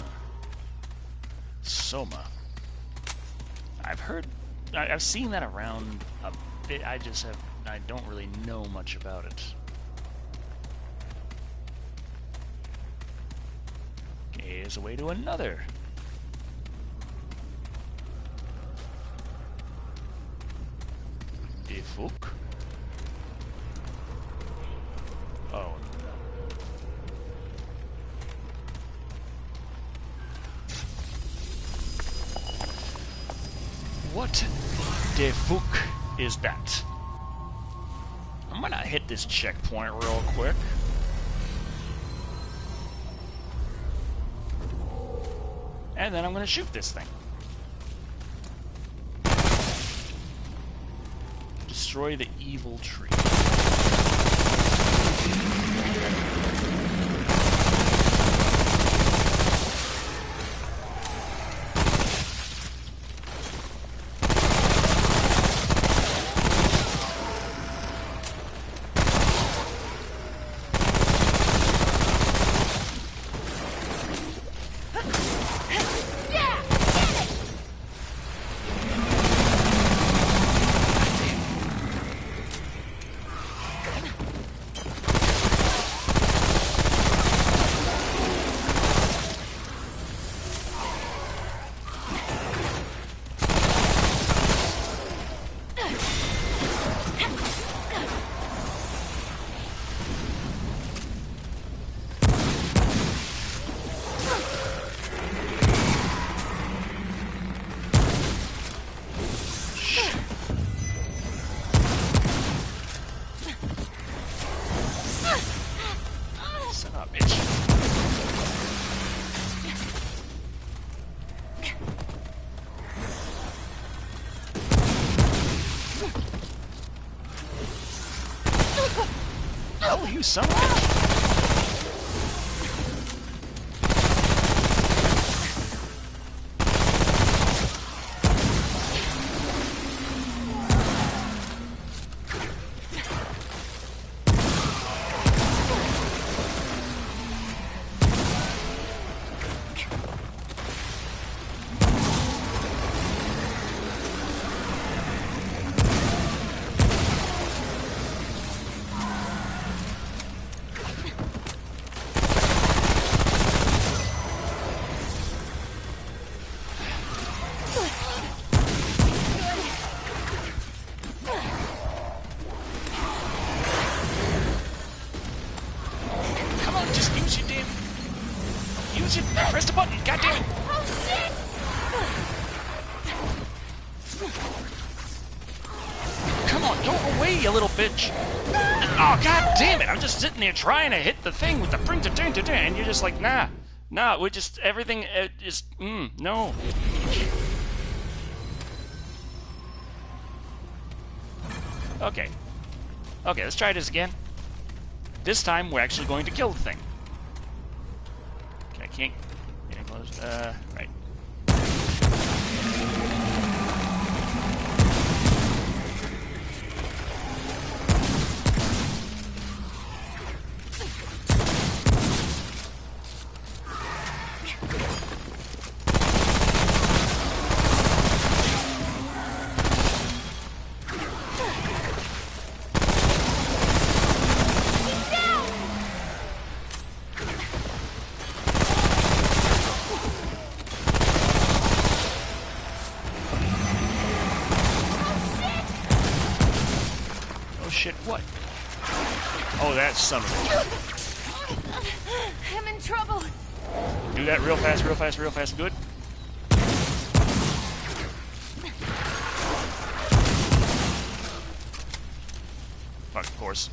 Soma. I've seen that around a bit. I don't really know much about it. Okay, here's a way to another. Defuk. Oh. What the fuck is that? I'm gonna hit this checkpoint real quick. And then I'm gonna shoot this thing. Destroy the evil tree. You son of a bitch. Press the button, goddammit! Oh shit! Come on, go away, you little bitch! Oh, god damn it! I'm just sitting there trying to hit the thing with the bring to and you're just like, nah, we just, everything is, no. Okay, let's try this again. This time, we're actually going to kill the thing. Okay, I can't get close. Right. Shit, what? Oh, that son of a... I'm in trouble. Do that real fast, good. Fuck, of course.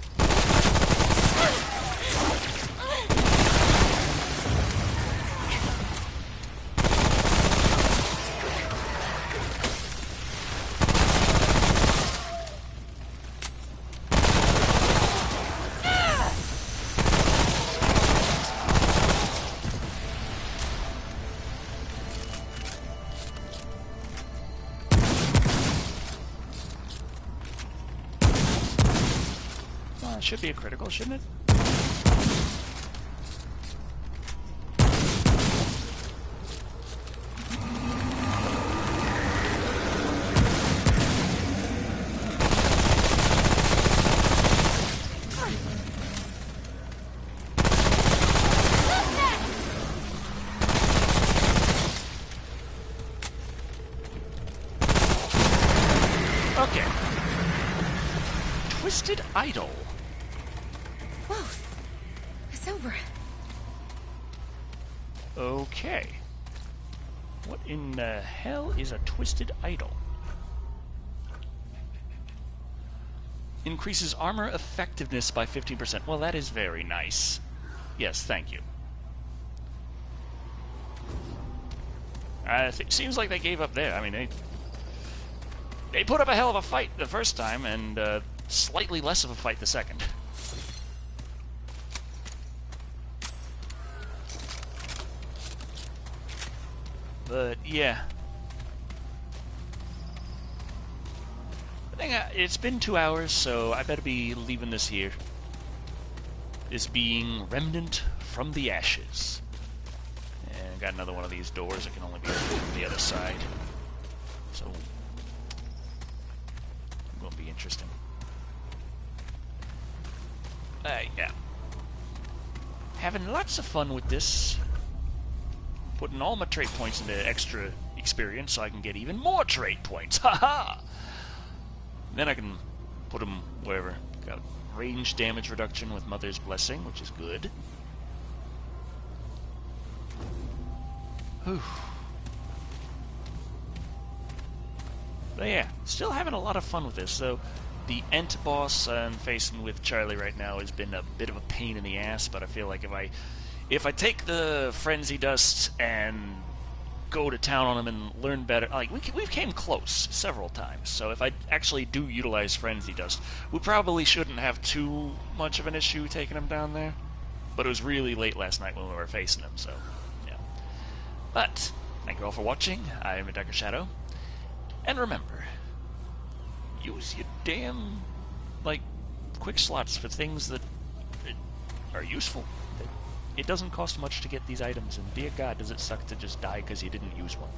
It should be a critical, shouldn't it? Twisted Idol. Whoa. It's over. Okay. What in the hell is a Twisted Idol? Increases armor effectiveness by 15%. Well, that is very nice. Yes, thank you. It seems like they gave up there. I mean, they put up a hell of a fight the first time, and slightly less of a fight the second. But, yeah. I think it's been 2 hours, so I better be leaving this here. This being Remnant from the Ashes. And got another one of these doors that can only be opened from the other side. So, going to be interesting. Yeah. Having lots of fun with this. Putting all my trait points into extra experience so I can get even more trait points. Haha! Then I can put them wherever. Got range damage reduction with Mother's Blessing, which is good. Whew. But yeah, still having a lot of fun with this. So the Ent boss I'm facing with Charlie right now has been a bit of a pain in the ass, but I feel like if I take the Frenzy Dust and go to town on him and learn better, like we came close several times. So if I actually do utilize Frenzy Dust, we probably shouldn't have too much of an issue taking him down there. But it was really late last night when we were facing him, so yeah. But thank you all for watching. I am Weedwhacker Shado, and remember, use your damn quick slots for things that are useful. It doesn't cost much to get these items, and dear God, does it suck to just die because you didn't use one.